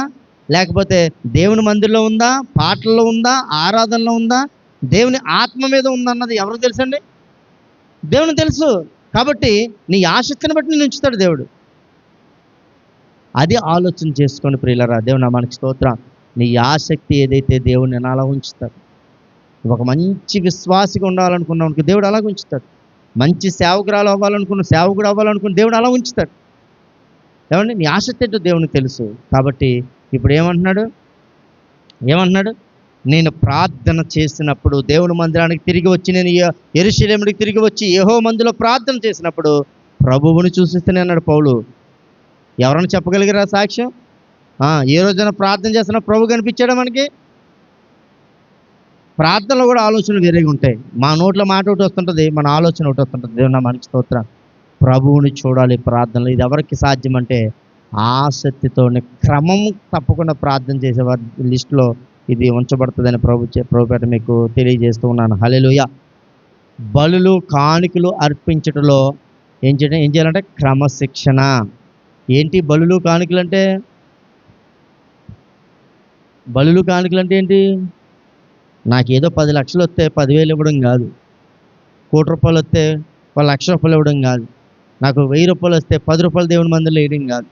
లేకపోతే దేవుని మందిరంలో ఉందా, పాటల్లో ఉందా, ఆరాధనలో ఉందా, దేవుని ఆత్మ మీద ఉందన్నది ఎవరికి తెలుసండి? దేవునికి తెలుసు. కాబట్టి నీ ఆసక్తిని బట్టి నేను ఉంచుతాడు దేవుడు. అది ఆలోచన చేసుకొని ప్రియులరా, దేవుని నామానికి స్తోత్రం. నీ ఆసక్తి ఏదైతే దేవుడిని అలా ఉంచుతాడు. ఒక మంచి విశ్వాసిగా ఉండాలనుకున్నావు దేవుడు అలాగ ఉంచుతాడు. మంచి సేవకురాలు సేవకుడు అవ్వాలనుకున్న దేవుడు అలా ఉంచుతాడు. ఏమండి, నీ ఆసక్తి ఏంటో దేవునికి తెలుసు. కాబట్టి ఇప్పుడు ఏమంటున్నాడు? నేను ప్రార్థన చేసినప్పుడు, దేవుని మందిరానికి తిరిగి వచ్చి, నేను యెరూషలేమునికి తిరిగి వచ్చి యెహోవా మందిలో ప్రార్థన చేసినప్పుడు ప్రభువుని చూసిస్తేనే అన్నాడు పౌలు. ఎవరైనా చెప్పగలిగారా సాక్ష్యం? ఏ రోజైనా ప్రార్థన చేస్తున్నా ప్రభు కనిపించాడా మనకి? ప్రార్థనలో కూడా ఆలోచనలు వేరేగా ఉంటాయి. మా నోట్లో మాట ఒకటి వస్తుంటుంది, మన ఆలోచన ఒకటి వస్తుంటుంది. దేవుని నామానికి స్తోత్రం. ప్రభువుని చూడాలి ప్రార్థనలు. ఇది ఎవరికి సాధ్యం అంటే ఆసక్తితోనే క్రమం తప్పకుండా ప్రార్థన చేసేవారి లిస్టులో ఇది ఉంచబడుతుందని ప్రభుపేట మీకు తెలియజేస్తూ ఉన్నాను. హల్లెలూయా. బలులు కానుకలు అర్పించటంలో ఏం చేయాలంటే క్రమశిక్షణ. ఏంటి బలులు కానుకలు అంటే? ఏంటి? నాకేదో 10 లక్షలు వస్తే 10,000 ఇవ్వడం కాదు, 1 కోటి రూపాయలు వస్తే 1 లక్ష రూపాయలు ఇవ్వడం కాదు, నాకు 1000 రూపాయలు వస్తే 10 రూపాయలు దేవుని మందిలో వేయడం కాదు.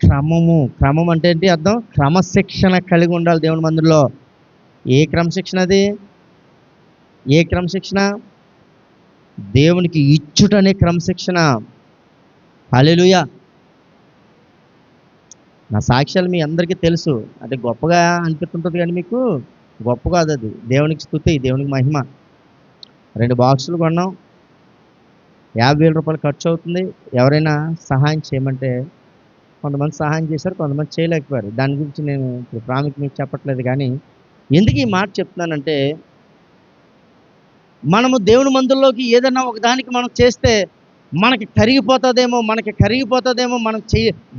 క్రమం అంటే ఏంటి అర్థం? క్రమశిక్షణ కలిగి ఉండాలి దేవుని మందిరంలో. ఏ క్రమశిక్షణ అది? దేవునికి ఇచ్చుటనే క్రమశిక్షణ. హల్లెలూయా. నా సాక్ష్యాలు మీ అందరికీ తెలుసు. అంటే గొప్పగా అనిపిస్తుంటుంది, కానీ మీకు గొప్ప కాదు అది. దేవునికి స్తుతి, దేవునికి మహిమ. 2 బాక్సులు కొన్నాం, 50,000 రూపాయలు ఖర్చు అవుతుంది. ఎవరైనా సహాయం చేయమంటే కొంతమంది సహాయం చేశారు, కొంతమంది చేయలేకపోయారు. దాని గురించి నేను ఇప్పుడు ప్రాముఖ్యం మీకు చెప్పట్లేదు. కానీ ఎందుకు ఈ మాట చెప్తున్నానంటే, మనము దేవుని మందుల్లోకి ఏదన్నా ఒక దానికి మనం చేస్తే మనకి కరిగిపోతుందేమో, మనం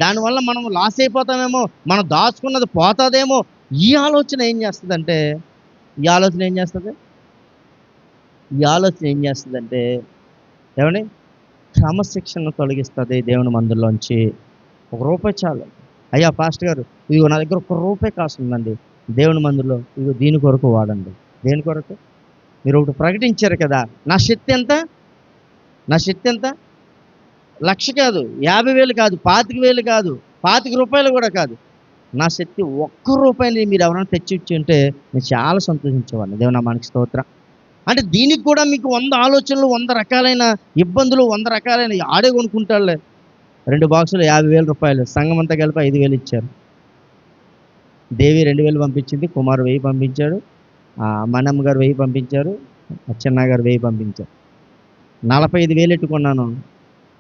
దానివల్ల మనం లాస్ అయిపోతామేమో, మనం దాచుకున్నది పోతుందేమో. ఈ ఆలోచన ఏం చేస్తుందంటే ఈ ఆలోచన ఏం చేస్తుంది ఈ ఆలోచన ఏం చేస్తుందంటే ఏమని క్రమశిక్షణను తొలగిస్తుంది దేవుని మందుల్లోంచి. ₹1 చాలు. అయ్యా పాస్టర్ గారు, ఇదిగో నా దగ్గర ₹1 కాసు ఉందండి దేవుని మందులో, ఇదిగో దీని కొరకు వాడండి. దేని కొరకు? మీరు ఒకటి ప్రకటించారు కదా, నా శక్తి ఎంత? నా శక్తి ఎంత? 1,00,000 కాదు, 50,000 కాదు, 25,000 కాదు, ₹25 కూడా కాదు. నా శక్తి ₹1 మీరు ఎవరైనా తెచ్చి ఇచ్చి ఉంటే నేను చాలా సంతోషించేవాడిని. దేవుని నామానికి స్తోత్రం. అంటే దీనికి కూడా మీకు 100 ఆలోచనలు, 100 రకాలైన ఇబ్బందులు, 100 రకాలైన ఆడే కొనుక్కుంటాడులే. 2 బాక్సులు ₹50,000, సంఘం అంతా కలిపి 5,000 ఇచ్చారు. దేవి 2,000 పంపించింది, కుమార్ 1,000 పంపించాడు, మనమ్మ గారు 1,000 పంపించారు, చిన్న గారు 1,000 పంపించారు. 45,000 ఎట్టుకున్నాను.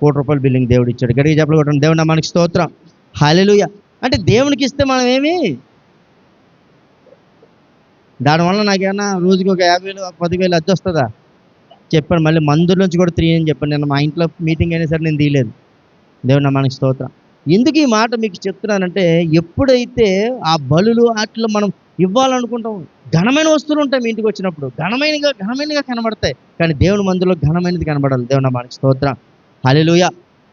₹1,00,000 బిల్లింగ్ దేవుడు ఇచ్చాడు. గట్టిగా చెప్పలు కొట్టండి. దేవుని నామానికి స్తోత్రం. హల్లెలూయా. అంటే దేవునికి ఇస్తే మనం ఏమి, దానివల్ల నాకేమన్నా రోజుకి ఒక 50,000, 10,000 అద్దె వస్తుందా? చెప్పాను. మళ్ళీ మందుల నుంచి కూడా 3 అని చెప్పాను. నిన్న మా ఇంట్లో మీటింగ్ అయినా సరే నేను తీయలేదు. దేవుని నామానికి స్తోత్రం. ఎందుకు ఈ మాట మీకు చెప్తున్నానంటే, ఎప్పుడైతే ఆ బలులు వాటిలో మనం ఇవ్వాలనుకుంటాం, ఘనమైన వస్తువులు ఉంటాయి మీ ఇంటికి వచ్చినప్పుడు, ఘనమైనగా కనబడతాయి. కానీ దేవుని మందులో ఘనమైనది కనబడాలి. దేవుని నామానికి స్తోత్రం. హల్లెలూయా.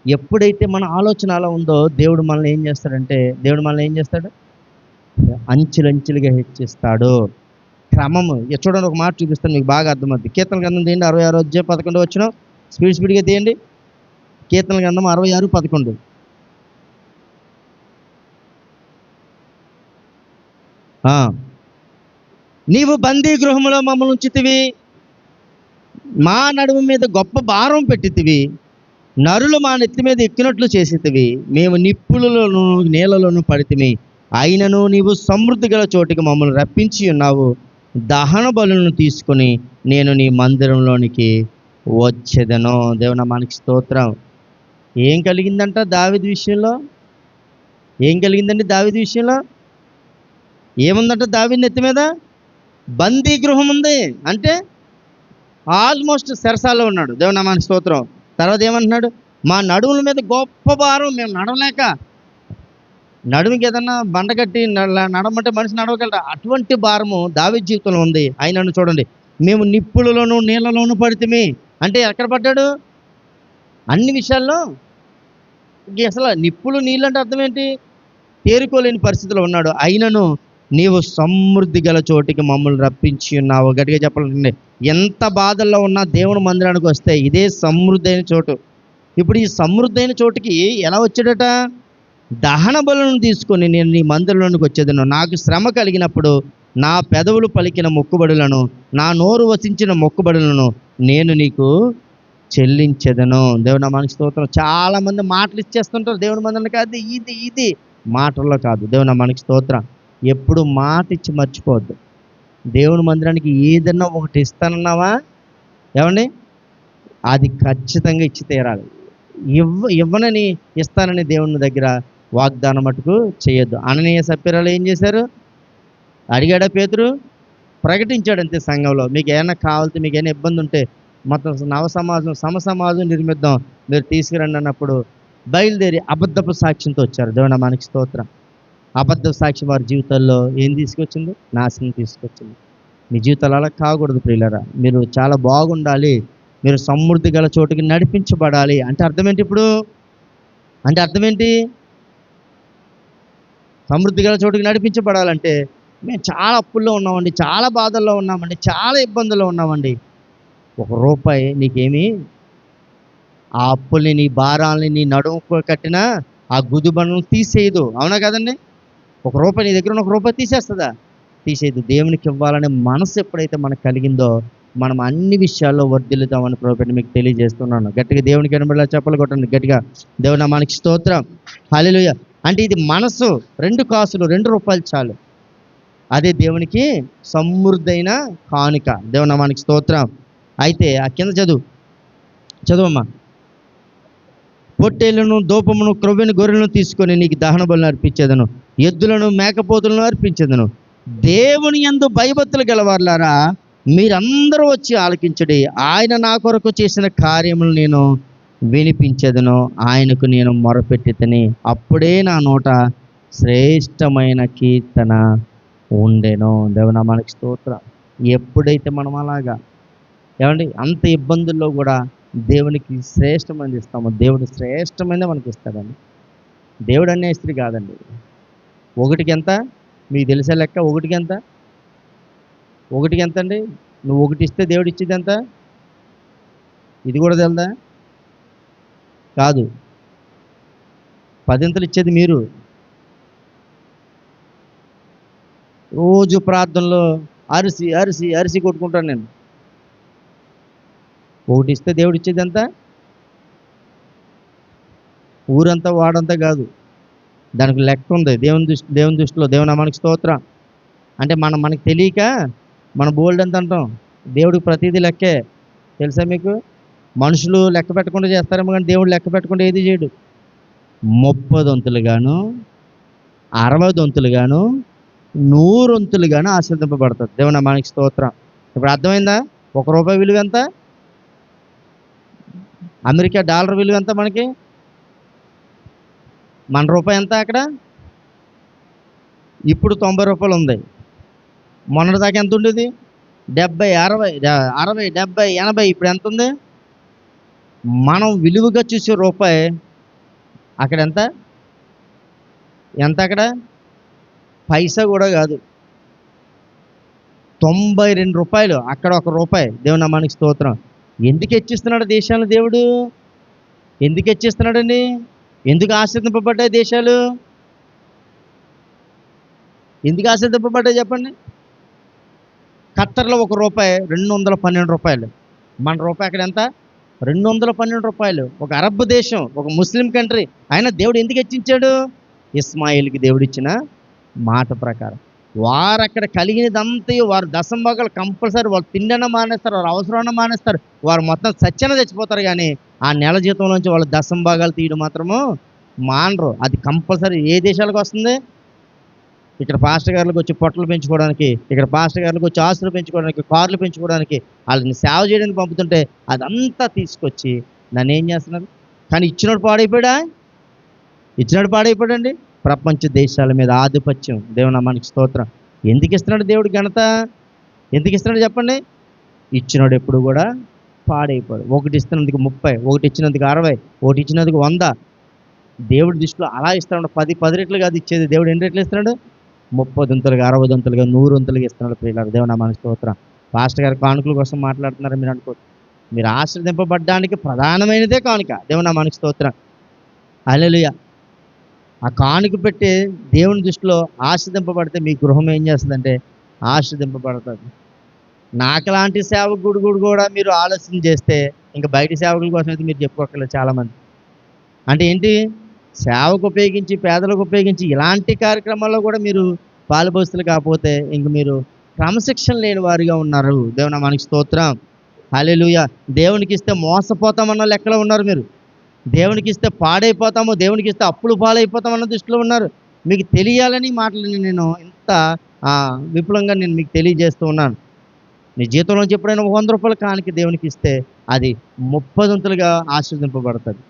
ఎప్పుడైతే మన ఆలోచన అలా ఉందో దేవుడు మనల్ని ఏం చేస్తాడు? అంచెలంచెలుగా హెచ్చిస్తాడు. క్రమము. చూడండి, ఒక మాట చూపిస్తాను, మీకు బాగా అర్థమవుతుంది. కీర్తన గ్రంథం తీయండి, 66:11. స్పీడ్గా తీయండి. కీర్తన గ్రంథం 66:11. నీవు బందీ గృహములో మమ్మల్ని ఉంచితివి, మా నడుము మీద గొప్ప భారం పెట్టితివి, నరులు మా నెత్తి మీద ఎక్కినట్లు చేసేతివి, మేము నిప్పులలోను నీళ్ళలోను పడితిమి, అయినను నీవు సమృద్ధి గల చోటికి మమ్మల్ని రప్పించి ఉన్నావు. దహన బలులను తీసుకొని నేను నీ మందిరంలోనికి వచ్చేదను. దేవుని నామానికి స్తోత్రం. ఏం కలిగిందంట దావీదు విషయంలో? దావీదు విషయంలో ఏముందంట? దావీదు నెత్తి మీద బందీ గృహం ఉంది. అంటే ఆల్మోస్ట్ సెరసాల్లో ఉన్నాడు. దేవుని నామానికి స్తోత్రం. తర్వాత ఏమంటున్నాడు? మా నడుముల మీద గొప్ప భారం, మేము నడవలేక, నడుముకి ఏదన్నా బండ కట్టి నడమంటే మనిషి నడవగలరా? అటువంటి భారము దావీదు జీవితంలో ఉంది. ఆయనను చూడండి, మేము నిప్పులలోను నీళ్ళలోను పడితిమి. అంటే ఎక్కడ పడ్డాడు? అన్ని విషయాల్లో. అసలు నిప్పులు నీళ్ళు అంటే అర్థం ఏంటి? తేరుకోలేని పరిస్థితిలో ఉన్నాడు. అయినను నీవు సమృద్ధి గల చోటికి మమ్మల్ని రప్పించి ఉన్నావు. గట్టిగా చెప్పాలంటే, ఎంత బాధల్లో ఉన్నా దేవుని మందిరానికి వస్తే ఇదే సమృద్ధి అయిన చోటు. ఇప్పుడు ఈ సమృద్ధి అయిన చోటుకి ఎలా వచ్చాడట? దహన బలులను తీసుకొని నేను నీ మందిరంలోనికి వచ్చేదను. నాకు శ్రమ కలిగినప్పుడు నా పెదవులు పలికిన మొక్కుబడులను, నా నోరు వసించిన మొక్కుబడులను నేను నీకు చెల్లించేదను. దేవుని నామానికి స్తోత్రం. చాలామంది మాటలు ఇచ్చేస్తుంటారు దేవుని మందిరానికి, అది ఇది మాటల్లో కాదు. దేవుని నామానికి స్తోత్రం. ఎప్పుడు మాట ఇచ్చి మర్చిపోవద్దు. దేవుని మందిరానికి ఏదన్నా ఒకటి ఇస్తానన్నావా, ఏమండి, అది ఖచ్చితంగా ఇచ్చి తీరాలి. ఇవ్వనని ఇస్తానని దేవుని దగ్గర వాగ్దానం మటుకు చేయొద్దు. అననీయ సప్ఫీరాలు ఏం చేశారు? అడిగాడా పేతురు? ప్రకటించాడు అంతే సంఘంలో. మీకు ఏమైనా కావాలితే, మీకు ఏమైనా ఇబ్బంది ఉంటే మొత్తం సమసమాజం నిర్మిద్దాం, మీరు తీసుకురండి అన్నప్పుడు బయలుదేరి అబద్ధపు సాక్ష్యంతో వచ్చారు. దేవుని నామానికి స్తోత్రం. అబద్ధ సాక్షి వారి జీవితాల్లో ఏం తీసుకొచ్చింది? నాశనం తీసుకొచ్చింది. మీ జీవితాలు అలా కాకూడదు ప్రియులారా. మీరు చాలా బాగుండాలి, మీరు సమృద్ధి గల చోటుకి నడిపించబడాలి. అంటే అర్థం ఏంటి? ఇప్పుడు అంటే అర్థం ఏంటి? సమృద్ధి గల చోటుకి నడిపించబడాలంటే మేము చాలా అప్పుల్లో ఉన్నామండి, చాలా బాధల్లో ఉన్నామండి, చాలా ఇబ్బందుల్లో ఉన్నామండి. ₹1 నీకేమి ఆ అప్పుల్ని, నీ భారాలని, నీ నడుము కట్టిన ఆ గుదిబండను తీసేయదు. అవునా కదండి? ₹1 నీ దగ్గర ఉన్న ₹1 తీసేస్తుందా? తీసేయదు. దేవునికి ఇవ్వాలనే మనసు ఎప్పుడైతే మనకు కలిగిందో మనం అన్ని విషయాల్లో వర్ధిల్లుతామని ప్రభువుని మీకు తెలియజేస్తున్నాను. గట్టిగా దేవునికి ఎనబడేలా చెప్పలు కొట్టండి గట్టిగా. దేవుని నామానికి స్తోత్రం. హల్లెలూయా. అంటే ఇది మనసు. 2 కాసులు, ₹2 చాలు. అదే దేవునికి సమృద్ధైన కానుక. దేవుని నామానికి స్తోత్రం. అయితే ఆ కింద చదువమ్మా. పొట్టేళ్లను, దూపమును, క్రొవ్విన గొర్రెలను తీసుకొని నీకు దహన బలులను అర్పించేదను, ఎద్దులను, మేకపోతులను అర్పించేదను. దేవుని యందు భయభక్తులు గలవారులారా, మీరందరూ వచ్చి ఆలకించుడి. ఆయన నా కొరకు చేసిన కార్యములు నేను వినిపించెదను. ఆయనకు నేను మొరపెట్టితిని. అప్పుడే నా నోట శ్రేష్టమైన కీర్తన ఉండెను. దేవుని మనకి స్తోత్రం. ఎప్పుడైతే మనం అలాగా ఏమండి అంత ఇబ్బందుల్లో కూడా దేవునికి శ్రేష్టమైనది ఇస్తామో, దేవుడు శ్రేష్టమైనది మనకి ఇస్తాడండి. దేవుడు అనే స్త్రీ కాదండి. ఒకటికి ఎంత మీకు తెలిసే లెక్క? ఒకటికి ఎంత? ఒకటికి ఎంత అండి? నువ్వు ఒకటి ఇస్తే దేవుడు ఇచ్చేది ఎంత? ఇది కూడా తెలుదా? కాదు, పదింతలు ఇచ్చేది మీరు. రోజు ప్రార్థనలో అరిసి అరిసి అరిసి కొట్టుకుంటాను నేను. ఒకటి ఇస్తే దేవుడు ఇచ్చేది ఎంత? ఊరంతా వాడంతా కాదు, దానికి లెక్క ఉంది దేవుని దృష్టిలో. దేవుని మనకి స్తోత్రం. అంటే మనకి తెలియక మన బోల్డ్ ఎంత అంటాం. దేవుడికి ప్రతిదీ లెక్కే. తెలుసా మీకు? మనుషులు లెక్క పెట్టకుండా చేస్తారేమో కానీ దేవుడు లెక్క పెట్టకుండా ఏది చేయడు. 30 వంతులుగాను, 60 వంతులుగాను, 100 వంతులుగాను ఆశీర్వదింపబడుతుంది. దేవుని మనకి స్తోత్రం. ఇప్పుడు అర్థమైందా? ₹1 విలువ ఎంత? అమెరికా డాలర్ విలువ ఎంత మనకి? మన రూపాయి ఎంత అక్కడ? ఇప్పుడు ₹90 ఉంది. మొన్నటిదాకా ఎంత ఉండేది? 70, 60, 70, 80. ఇప్పుడు ఎంత ఉంది? మనం విలువగా చూసే రూపాయి అక్కడ ఎంత? ఎంత అక్కడ? పైసా కూడా కాదు. ₹92 అక్కడ ₹1. దేవుని నామానికి స్తోత్రం. ఎందుకు హెచ్చిస్తున్నాడు దేశాలను దేవుడు? ఎందుకు హెచ్చిస్తున్నాడండి? ఎందుకు ఆశ్రదింపబడ్డాయి దేశాలు? ఎందుకు ఆశ్రదింపబడ్డాయి చెప్పండి? ఖత్తర్లో ₹1 $212. మన రూపాయి అక్కడ ఎంత? $212. ఒక అరబ్ దేశం, ఒక ముస్లిం కంట్రీ. అయినా దేవుడు ఎందుకు హెచ్చించాడు? ఇస్మాయిల్కి దేవుడు ఇచ్చిన మాట ప్రకారం. వారు అక్కడ కలిగినదంతా వారు దశంభాగాలు కంపల్సరీ. వాళ్ళు తిండన మానేస్తారు, వారు అవసరాన్ని మానేస్తారు, వారు మొత్తం సత్యాన్ని తెచ్చిపోతారు. కానీ ఆ నెల జీతంలోంచి వాళ్ళు దశంభాగాలు తీయడం మాత్రము మానరు. అది కంపల్సరీ. ఏ దేశాలకు వస్తుంది? ఇక్కడ పాస్టర్ గారులకు వచ్చి పొట్టలు పెంచుకోవడానికి, ఇక్కడ పాస్టర్ గారులకు వచ్చి ఆస్తులు పెంచుకోవడానికి, కార్లు పెంచుకోవడానికి, వాళ్ళని సేవ చేయడానికి పంపుతుంటే అదంతా తీసుకొచ్చి నన్ను ఏం చేస్తున్నారు? కానీ ఇచ్చినోడు పాడైపోయాడా? ఇచ్చినోడు పాడైపోయాడండి. ప్రపంచ దేశాల మీద ఆధిపత్యం. దేవుని నామానికి స్తోత్రం. ఎందుకు ఇస్తున్నాడు దేవుడు ఘనత? ఎందుకు ఇస్తున్నాడు చెప్పండి? ఇచ్చినోడు ఎప్పుడు కూడా పాడైపోయాడు. ఒకటి ఇస్తున్నందుకు 30, ఒకటి ఇచ్చినందుకు 60, ఒకటి ఇచ్చినందుకు 100. దేవుడి దృష్టిలో అలా ఇస్తున్నాడు. 10 రెట్లు కాదు ఇచ్చేది. దేవుడు ఎన్ని రెట్లు ఇస్తున్నాడు? 30 వంతులుగా, 60 వంతులుగా, 100 వంతులుగా ఇస్తున్నాడు. ప్రియులారా, దేవుని నామానికి స్తోత్రం. పాస్టర్ గారి కానుకల కోసం మాట్లాడుతున్నారు మీరు అనుకో. మీరు ఆశీర్వదింపబడ్డానికి ప్రధానమైనదే కానుక. దేవుని నామానికి స్తోత్రం. హల్లెలూయా. ఆ కానుక పెట్టి దేవుని దృష్టిలో ఆశీర్వదింపబడితే మీ గృహం ఏం చేస్తుందంటే ఆశీర్వదింపబడుతుంది. నాకులాంటి సేవకుడు కూడా మీరు ఆలోచన చేస్తే ఇంకా బయట సేవకుల కోసం అయితే మీరు చెప్పుకోకర్లేదు చాలామంది. అంటే ఏంటి? సేవకు ఉపయోగించి, పేదలకు ఉపయోగించి ఇలాంటి కార్యక్రమాల్లో కూడా మీరు పాలుపోస్తులు కాకపోతే ఇంక మీరు క్రమశిక్షణ లేని వారిగా ఉన్నారు. దేవుని నామానికి స్తోత్రం. హల్లెలూయా. దేవునికి ఇస్తే మోసపోతామన్న లెక్కలో ఉన్నారు మీరు. దేవునికి ఇస్తే పాడైపోతాము, దేవునికి ఇస్తే అప్పులు పాలైపోతామన్న దృష్టిలో ఉన్నారు. మీకు తెలియాలని మాటలని నేను ఇంత విపులంగా నేను మీకు తెలియజేస్తూ ఉన్నాను. నీ జీతంలోంచి ఎప్పుడైనా ₹100 కానుక దేవునికి ఇస్తే అది 30 వంతులుగా ఆశీర్వదింపబడుతుంది.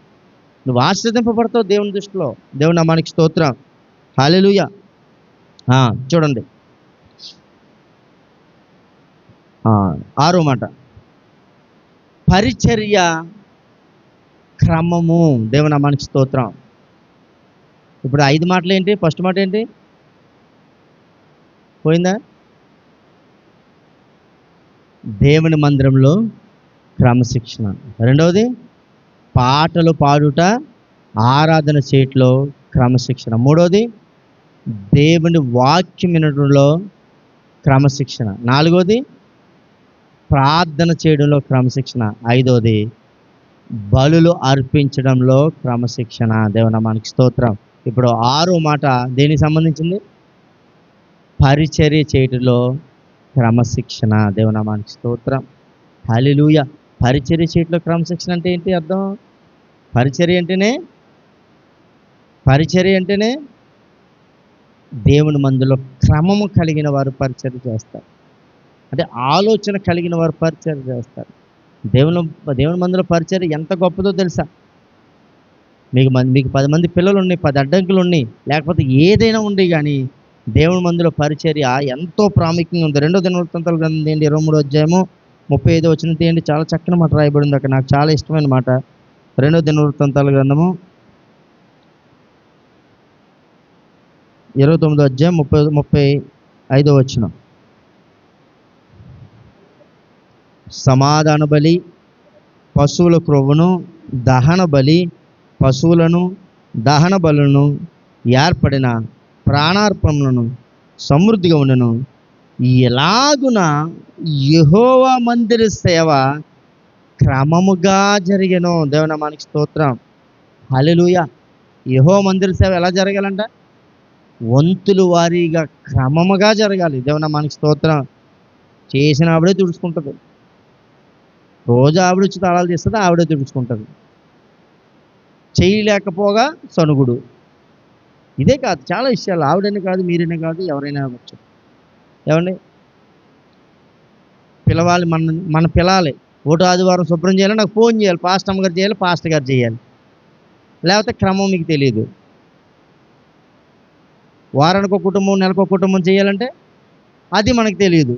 నువ్వు ఆశీర్వదింపబడతావు దేవుని దృష్టిలో. దేవుని నామానికి స్తోత్రం. హల్లెలూయా. చూడండి 6వ మాట, పరిచర్య క్రమము. దేవుని నామానికి స్తోత్రం. ఇప్పుడు 5 మాటలు ఏంటి? ఫస్ట్ మాట ఏంటి? పోయిందా? దేవుని మందిరంలో క్రమశిక్షణ. రెండవది పాటలు పాడుట, ఆరాధన చేయటంలో క్రమశిక్షణ. మూడవది దేవుని వాక్యం వినడంలో క్రమశిక్షణ. నాలుగవది ప్రార్థన చేయడంలో క్రమశిక్షణ. ఐదవది బలులు అర్పించడంలో క్రమశిక్షణ. దేవుని నామానికి స్తోత్రం. ఇప్పుడు 6వ మాట దేనికి సంబంధించింది? పరిచర్య చేయటంలో క్రమశిక్షణ. దేవుని నామానికి స్తోత్రం. హల్లెలూయా. పరిచర్య చేయటంలో క్రమశిక్షణ అంటే ఏంటి అర్థం? పరిచర్య అంటేనే దేవుని మందిలో క్రమము కలిగిన వారు పరిచర్య చేస్తారు. అంటే ఆలోచన కలిగిన వారు పరిచర్య చేస్తారు. దేవుని మందిలో పరిచర్య ఎంత గొప్పదో తెలుసా? మీకు 10 మంది పిల్లలు ఉన్నాయి, 10 అడ్డంకులు ఉన్నాయి, లేకపోతే ఏదైనా ఉండి కానీ దేవుని మందిలో పరిచర్య ఎంతో ప్రాముఖ్యంగా ఉంది. 2 దినవృత్తాంతాల గ్రంథం తీయండి, 23వ అధ్యాయము 35వ వచనం తీయండి. చాలా చక్కని మాట రాయబడింది అక్కడ, నాకు చాలా ఇష్టమైన మాట. 2 దినవృత్తాంతాల గ్రంథము 29వ అధ్యాయం 35వ వచనం. సమాధాన బలి, పశువుల క్రొవ్వును, దహన బలి, పశువులను, దహన బలులను, ఏర్పడిన ప్రాణార్పణలను సమృద్ధిగా ఉండను. ఎలాగున యెహోవా మందిర సేవ క్రమముగా జరిగెను. దేవుని నామానికి స్తోత్రం. హల్లెలూయా. యెహోవా మందిర సేవ ఎలా జరగాలంట? వంతులు వారీగా క్రమముగా జరగాలి. దేవుని నామానికి స్తోత్రం. చేసిన ఆవిడే తుడుచుకుంటుంది. రోజు ఆవిడ వచ్చి తాళాలు తీస్తుంది, ఆవిడే తుడుచుకుంటుంది. చేయలేకపోగా సనుగుడు. ఇదే కాదు, చాలా విషయాలు. ఆవిడనే కాదు, మీరైనా కాదు, ఎవరైనా అవ్వచ్చు. ఏమండి, పిలవాలి, మన పిలాలి. ఒకటో ఆదివారం శుభ్రం చేయాలి, నాకు ఫోన్ చేయాలి, పాస్టర్ అమ్మగారు చేయాలి, పాస్టర్ గారు చేయాలి. లేకపోతే క్రమం మీకు తెలియదు. వారానికి ఒక కుటుంబం, నెలకు ఒక కుటుంబం చేయాలంటే అది మనకు తెలియదు.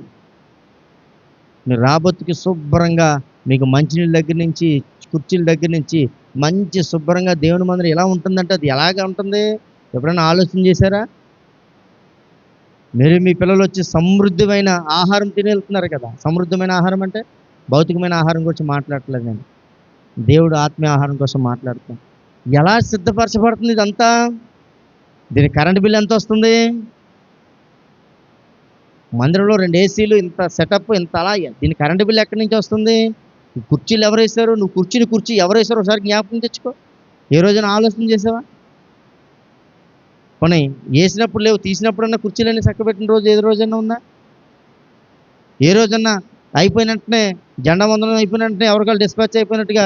మీరు రాబోతుకి శుభ్రంగా మీకు మంచినీళ్ళ దగ్గర నుంచి, కుర్చీల దగ్గర నుంచి మంచి శుభ్రంగా దేవుని మందిరం ఎలా ఉంటుందంటే అది ఎలాగా ఉంటుంది? ఎప్పుడైనా ఆలోచన చేశారా? మీరు మీ పిల్లలు వచ్చి సమృద్ధమైన ఆహారం తిని వెళ్తున్నారు కదా. సమృద్ధమైన ఆహారం అంటే భౌతికమైన ఆహారం గురించి మాట్లాడట్లేదు నేను, దేవుడు ఆత్మీయ ఆహారం కోసం మాట్లాడుతాను. ఎలా సిద్ధపరచబడుతుంది ఇదంతా? దీని కరెంట్ బిల్ ఎంత వస్తుంది? మందిరంలో 2 ఏసీలు, ఇంత సెటప్, ఇంత అలా, దీని కరెంటు బిల్ ఎక్కడి నుంచి వస్తుంది? ఈ కుర్చీలు ఎవరు వేశారు? నువ్వు కుర్చీ ఎవరు వేశారో ఒకసారి జ్ఞాపకం తెచ్చుకో. ఏ రోజైనా ఆలోచన చేసావా? పోనీ వేసినప్పుడు లేవు, తీసినప్పుడన్నా కుర్చీలన్నీ చక్కబెట్టిన రోజు ఏ రోజైనా ఉందా? ఏ రోజన్నా అయిపోయిన వెంటనే జెండా వందనం అయిపోయిన వెంటనే ఎవరికాలు డిస్పాచ్ అయిపోయినట్టుగా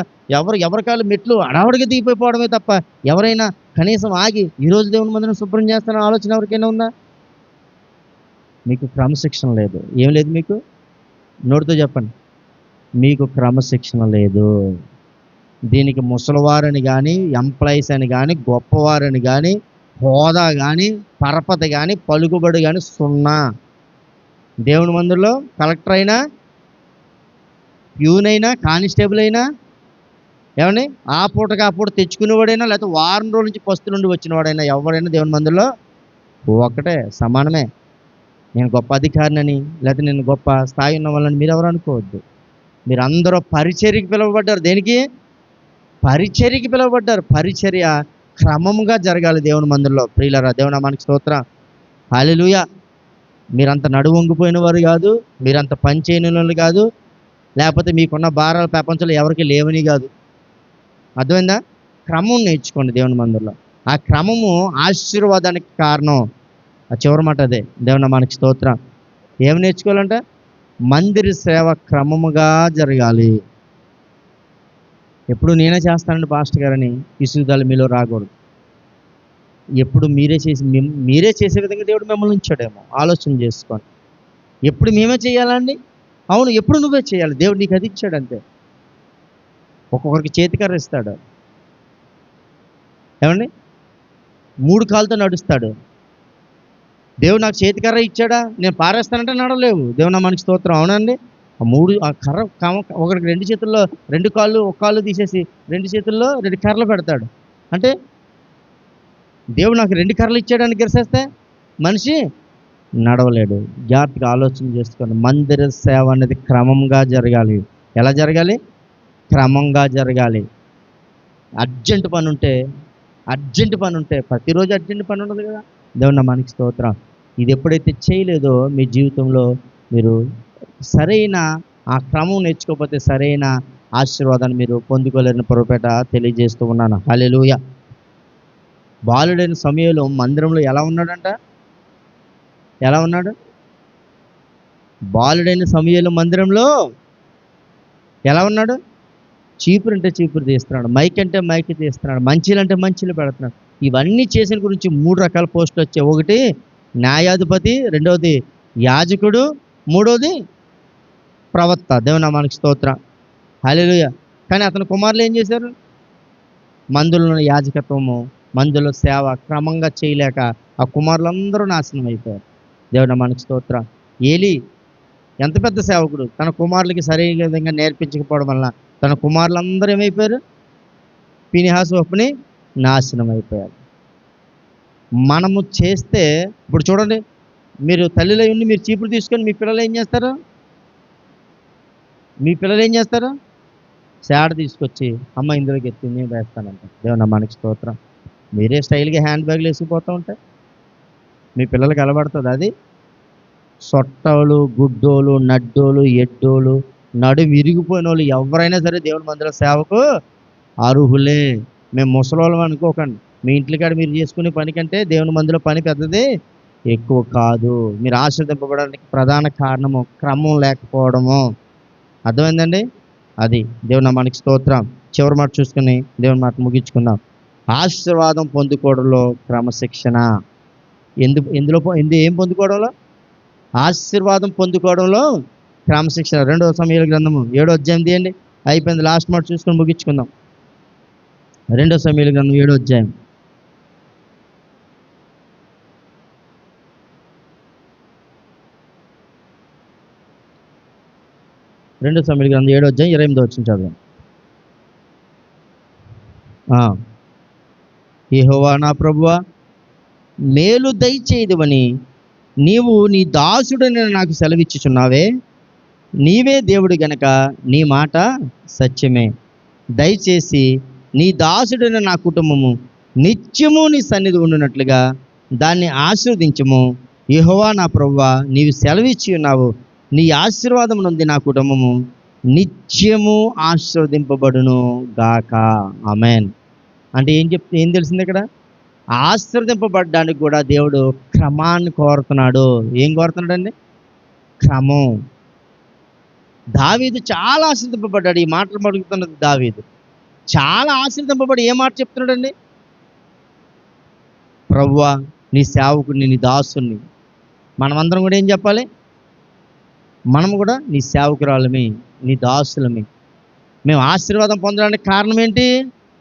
ఎవరికాలు మెట్లు అడావుడిగా దిగిపోవడమే తప్ప ఎవరైనా కనీసం ఆగి ఈరోజు దేవుని మందిరం శుభ్రం చేస్తానని ఆలోచన ఎవరికైనా ఉందా? మీకు క్రమశిక్షణ లేదు. ఏం లేదు మీకు? నోటితో చెప్పండి. మీకు క్రమశిక్షణ లేదు. దీనికి ముసలివారని కానీ, ఎంప్లాయీస్ అని కానీ, గొప్పవారని కానీ, హోదా కానీ, పరపతి కానీ, పలుకుబడి కానీ సున్నా. దేవుని మందిరంలో కలెక్టర్ అయినా, ప్యూన్ అయినా, కానిస్టేబుల్ అయినా, ఏమండి, ఆ పూట తెచ్చుకునేవాడైనా, లేకపోతే వారం రోజుల నుంచి పస్తు నుండి వచ్చినవాడైనా, ఎవరైనా దేవుని మందిరంలో ఒకటే, సమానమే. నేను గొప్ప అధికారినని, లేకపోతే నేను గొప్ప స్థాయి ఉన్న వాళ్ళని మీరు ఎవరు అనుకోవద్దు. మీరు అందరూ పరిచర్యకి పిలువబడ్డారు. దేనికి? పరిచర్యకి పిలువబడ్డారు. పరిచర్య క్రమముగా జరగాలి దేవుని మందిరంలో. ప్రియులారా, దేవుని నామానికి స్తోత్రం. హల్లెలూయా. మీరంత నడువొంగిపోయిన వారు కాదు, మీరంత పని చేయని వాళ్ళు కాదు, లేకపోతే మీకున్న భారాలు ప్రపంచంలో ఎవరికి లేవని కాదు. అర్థమైందా? క్రమం నేర్చుకోండి దేవుని మందిరంలో. ఆ క్రమము ఆశీర్వాదానికి కారణం. ఆ చివరి మాట అదే. దేవుని నామానికి స్తోత్రం. ఏమి నేర్చుకోవాలంట? మందిర సేవ క్రమముగా జరగాలి. ఎప్పుడు నేనే చేస్తానండి పాస్టర్ గారని విసుగుదల మీలో రాకూడదు. ఎప్పుడు మీరే చేసే విధంగా దేవుడు మిమ్మల్ని ఉంచాడేమో ఆలోచన చేసుకోండి. ఎప్పుడు మేమే చేయాలండి? అవును, ఎప్పుడు నువ్వే చేయాలి. దేవుడు నీకు అది ఇచ్చాడు అంతే. ఒక్కొక్కరికి చేతికర్ర ఇస్తాడు. ఏమండి, 3 కాళ్ళతో నడుస్తాడు. దేవుడు నాకు చేతికర్ర ఇచ్చాడా, నేను పారేస్తానంటే నడవలేవు. దేవుని నామానికి స్తోత్రం. అవునండి. ఆ కర్ర ఒకరికి 2 చేతుల్లో 2 కాళ్ళు, ఒక కాళ్ళు తీసేసి 2 చేతుల్లో 2 కర్రలు పెడతాడు. అంటే దేవుడు నాకు 2 కర్రలు ఇచ్చాడని గిరిసేస్తే మనిషి నడవలేడు. జాగ్రత్తగా ఆలోచన చేసుకోండి. మందిర సేవ అనేది క్రమంగా జరగాలి. ఎలా జరగాలి? క్రమంగా జరగాలి. అర్జెంట్ పని ఉంటే ప్రతిరోజు అర్జెంట్ పని ఉండదు కదా. దేవుని నామానికి స్తోత్రం. ఇది ఎప్పుడైతే చేయలేదో మీ జీవితంలో మీరు సరైన ఆ క్రమం నేర్చుకోకపోతే సరైన ఆశీర్వాదాన్ని మీరు పొందుకోలేని పొరపేట తెలియజేస్తూ ఉన్నాను. హల్లెలూయా. బాలుడైన సమయంలో మందిరంలో ఎలా ఉన్నాడంట? ఎలా ఉన్నాడు? బాలుడైన సమయంలో మందిరంలో ఎలా ఉన్నాడు? చీపురు అంటే చీపురు తీస్తున్నాడు, మైక్ అంటే మైక్ తీస్తున్నాడు, మంచిలు అంటే మంచిలు పెడుతున్నాడు. ఇవన్నీ చేసిన గురించి 3 రకాల పోస్టులు వచ్చాయి. ఒకటి న్యాయాధిపతి, రెండవది యాజకుడు, మూడవది ప్రవక్త. దేవుని నామానికి స్తోత్రం. హల్లెలూయా. కానీ అతని కుమారులు ఏం చేశారు? మందులో యాజకత్వము, మందులో సేవ క్రమంగా చేయలేక ఆ కుమారులందరూ నాశనం అయిపోయారు. దేవుని నామానికి స్తోత్రం. ఏలీ ఎంత పెద్ద సేవకుడు, తన కుమారులకి సరైన విధంగా నేర్పించకపోవడం వల్ల తన కుమారులందరూ ఏమైపోయారు? ఫీనిహాసు, హోఫ్నీ నాశనం అయిపోయారు. మనము చేస్తే ఇప్పుడు చూడండి, మీరు తల్లిలో ఉండి మీరు చీపురు తీసుకొని మీ పిల్లలు ఏం చేస్తారు? మీ పిల్లలు ఏం చేస్తారు? శాడ తీసుకొచ్చి అమ్మ ఇందులోకి ఎత్తి నేను వేస్తానంట. దేవుని నామానికి స్తోత్రం. మీరే స్టైల్గా హ్యాండ్ బ్యాగ్లు వేసిపోతూ ఉంటాయి. మీ పిల్లలకి అలవడుతుంది అది. సొట్టోలు, గుడ్డోలు, నడ్డోలు, ఎడ్డోలు, నడుము విరిగిపోయిన వాళ్ళు ఎవరైనా సరే దేవుని మందిర సేవకు అర్హులే. మేము ముసలోళ్ళం అనుకోకండి. మీ ఇంటికాడ మీరు చేసుకునే పని కంటే దేవుని మందిలో పని పెద్దది ఎక్కువ కాదు. మీరు ఆశీర్వదింపబడడానికి ప్రధాన కారణము క్రమం లేకపోవడము. అర్థమైందండి? అది. దేవుని నామానికి స్తోత్రం. చివరి మాట చూసుకుని దేవుని మాట ముగించుకుందాం. ఆశీర్వాదం పొందుకోవడంలో క్రమశిక్షణ. ఏం పొందుకోవడంలో? ఆశీర్వాదం పొందుకోవడంలో క్రమశిక్షణ. 2వ సమూయేలు గ్రంథము 7వ అధ్యాయం తీయండి. అయిపోయింది. లాస్ట్ మాట చూసుకొని ముగించుకుందాం. 2వ సమూయేలు గ్రంథం 7వ అధ్యాయం. 2వ సమూయేలు గ్రంథం 7వ అధ్యాయం 28వ వచనం చదవండి. యెహోవా నా ప్రభువా, మేలు దయచేయదువని నీవు నీ దాసుడని నాకు సెలవిచ్చుచున్నావే. నీవే దేవుడు గనక నీ మాట సత్యమే. దయచేసి నీ దాసుడైన నా కుటుంబము నిత్యము నీ సన్నిధి ఉండునట్లుగా దాన్ని ఆశీర్వదించుము. యెహోవా నా ప్రభువా, నీవు సెలవిచ్చి ఉన్నావు. నీ ఆశీర్వాదం నుండి నా కుటుంబము నిత్యము ఆశీర్వదింపబడును గాక. ఆమేన్. అంటే ఏం తెలిసింది ఇక్కడ? ఆశీర్వదింపబడ్డానికి కూడా దేవుడు క్రమాన్ని కోరుతున్నాడు. ఏం కోరుతున్నాడండి? క్రమం. దావీదు చాలా ఆశీర్వదింపబడ్డాడు. ఈ మాటలు పలుకుతున్నది దావీదు. చాలా ఆశీర్వదింపబడి ఏ మాట చెప్తున్నాడండి? ప్రభువా, నీ సేవకుడిని, నీ దాసుని. మనమందరం కూడా ఏం చెప్పాలి? మనం కూడా నీ సేవకురాలమే, నీ దాసులమే. మేము ఆశీర్వాదం పొందడానికి కారణం ఏంటి?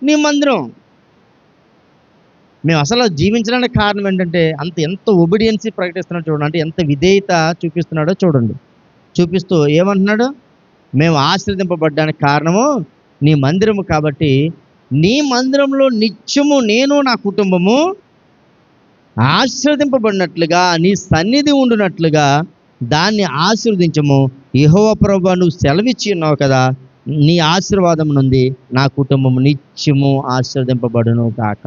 నీ మందిరం. మేము అసలు జీవించడానికి కారణం ఏంటంటే ఎంత ఒబీడియన్సీ ప్రకటిస్తున్నాడో చూడండి. అంటే ఎంత విధేయత చూపిస్తున్నాడో చూడండి. చూపిస్తూ ఏమంటున్నాడు? మేము ఆశీర్వదింపబడ్డానికి కారణము నీ మందిరము కాబట్టి నీ మందిరంలో నిత్యము నేను నా కుటుంబము ఆశీర్వదింపబడినట్లుగా నీ సన్నిధి ఉండునట్లుగా దాన్ని ఆశీర్వదించము. యెహోవా ప్రభువా, నువ్వు సెలవిచ్చి ఉన్నావు కదా, నీ ఆశీర్వాదం నుండి నా కుటుంబము నిత్యము ఆశీర్వదింపబడును కాక.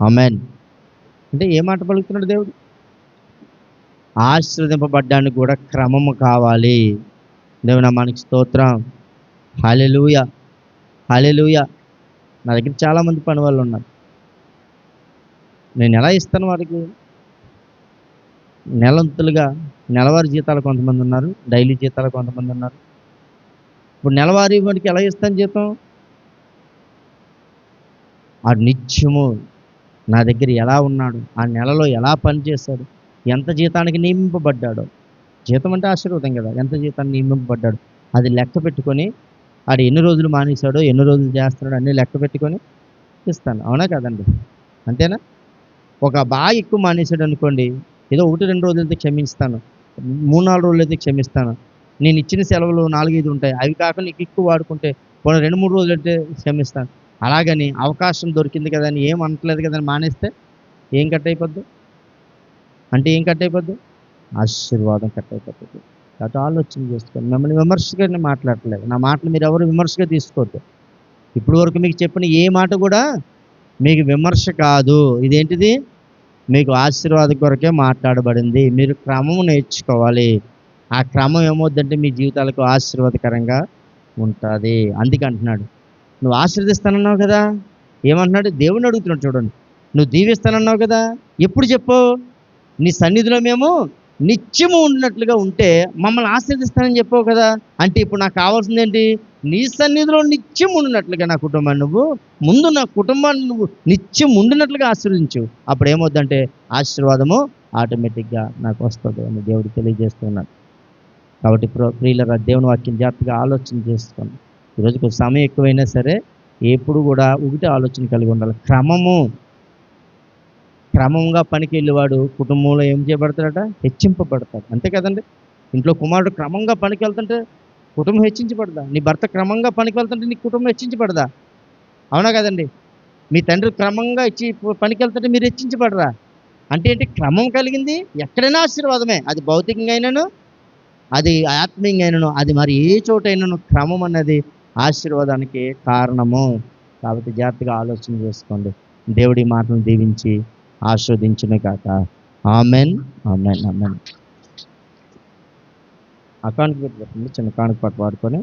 ఆమేన్. అంటే ఏ మాట పలుకుతున్నాడు దేవుడు? ఆశీర్వదింపబడ్డానికి కూడా క్రమము కావాలి. దేవుని నామానికి స్తోత్రం. హల్లెలూయా, హల్లెలూయా. నా దగ్గర చాలామంది పని వాళ్ళు ఉన్నారు. నేను ఎలా ఇస్తాను వారికి? నెలంతులుగా నెలవారీ జీతాలు కొంతమంది ఉన్నారు, డైలీ జీతాలు కొంతమంది ఉన్నారు. ఇప్పుడు నెలవారీ వాడికి ఎలా ఇస్తాను జీతం? ఆ నిత్యము నా దగ్గర ఎలా ఉన్నాడు, ఆ నెలలో ఎలా పనిచేశాడు, ఎంత జీతానికి నియమింపబడ్డాడో. జీతం అంటే ఆశీర్వాదం కదా. ఎంత జీతాన్ని నియమింపబడ్డాడు అది లెక్క పెట్టుకొని, ఆడు ఎన్ని రోజులు మానేశాడో, ఎన్ని రోజులు చేస్తున్నాడో అన్నీ లెక్క పెట్టుకొని ఇస్తాను. అవునా కదండి? అంతేనా? ఒక బాగా ఎక్కువ మానేశాడు అనుకోండి, ఏదో 1-2 రోజులైతే క్షమిస్తాను, 3-4 రోజులైతే క్షమిస్తాను. నేను ఇచ్చిన సెలవులు 4-5 ఉంటాయి, అవి కాకుండా నీకు ఎక్కువ వాడుకుంటే పోనీ 2-3 రోజులైతే క్షమిస్తాను. అలాగని అవకాశం దొరికింది కదా అని ఏం అనట్లేదు కదా అని మానేస్తే ఏం కట్ అయిపోద్ది? అంటే ఏం కట్ అయిపోద్ది? ఆశీర్వాదం కట్ అయిపోతుంది. కాబట్టి ఆలోచన చేసుకోండి. మిమ్మల్ని విమర్శగా నేను మాట్లాడట్లేదు. నా మాటలు మీరు ఎవరు విమర్శగా తీసుకోవద్దు. ఇప్పుడు వరకు మీకు చెప్పిన ఏ మాట కూడా మీకు విమర్శ కాదు. ఇదేంటిది? మీకు ఆశీర్వాదం కొరకే మాట్లాడబడింది. మీరు క్రమం నేర్చుకోవాలి. ఆ క్రమం ఏమవుద్దంటే మీ జీవితాలకు ఆశీర్వాదకరంగా ఉంటుంది. అందుకే అంటున్నాడు, నువ్వు ఆశీర్వదిస్తానన్నావు కదా. ఏమంటున్నాడు? దేవుణ్ణి అడుగుతున్నాడు చూడండి. నువ్వు దీవిస్తానన్నావు కదా, ఎప్పుడు చెప్పు? నీ సన్నిధిలో మేము నిత్యము ఉన్నట్లుగా ఉంటే మమ్మల్ని ఆశీర్వదిస్తానని చెప్పావు కదా. అంటే ఇప్పుడు నాకు కావాల్సింది ఏంటి? నీ సన్నిధిలో నిత్యం ఉండినట్లుగా నా కుటుంబాన్ని నువ్వు ముందు నా కుటుంబాన్ని నువ్వు నిత్యం ఉండినట్లుగా ఆశీర్వదించు. అప్పుడు ఏమవుద్దంటే ఆశీర్వాదము ఆటోమేటిక్గా నాకు వస్తుంది అని దేవుడు తెలియజేస్తున్నాడు. కాబట్టి ప్రియులరా, దేవుని వాక్యం జాగ్రత్తగా ఆలోచన చేసుకోండి. ఈరోజు కొంచెం సమయం ఎక్కువైనా సరే ఎప్పుడు కూడా ఒకటే ఆలోచన కలిగి ఉండాలి. క్రమంగా పనికి వెళ్ళేవాడు కుటుంబంలో ఏం చేయబడతాడట? హెచ్చింపబడతాడు. అంతే కదండి. ఇంట్లో కుమారుడు క్రమంగా పనికి వెళ్తుంటే కుటుంబం హెచ్చించబడదా? నీ భర్త క్రమంగా పనికి వెళ్తుంటే నీ కుటుంబం హెచ్చించబడదా? అవునా కదండి. మీ తండ్రి క్రమంగా పనికి వెళ్తుంటే మీరు హెచ్చించబడరా? అంటే ఏంటి? క్రమం కలిగింది ఎక్కడైనా ఆశీర్వాదమే. అది భౌతికంగా అయినను, అది ఆత్మీయంగా అయినను, అది మరి ఏ చోటైనను క్రమం అన్నది ఆశీర్వాదానికి కారణము. కాబట్టి జాగ్రత్తగా ఆలోచన చేసుకోండి. దేవుడి మాటలను దీవించి ఆస్వాదించును కాక. Amen, amen, amen. ఆ కానుక పెట్టండి, చిన్న కానుక పాటు వాడుకొని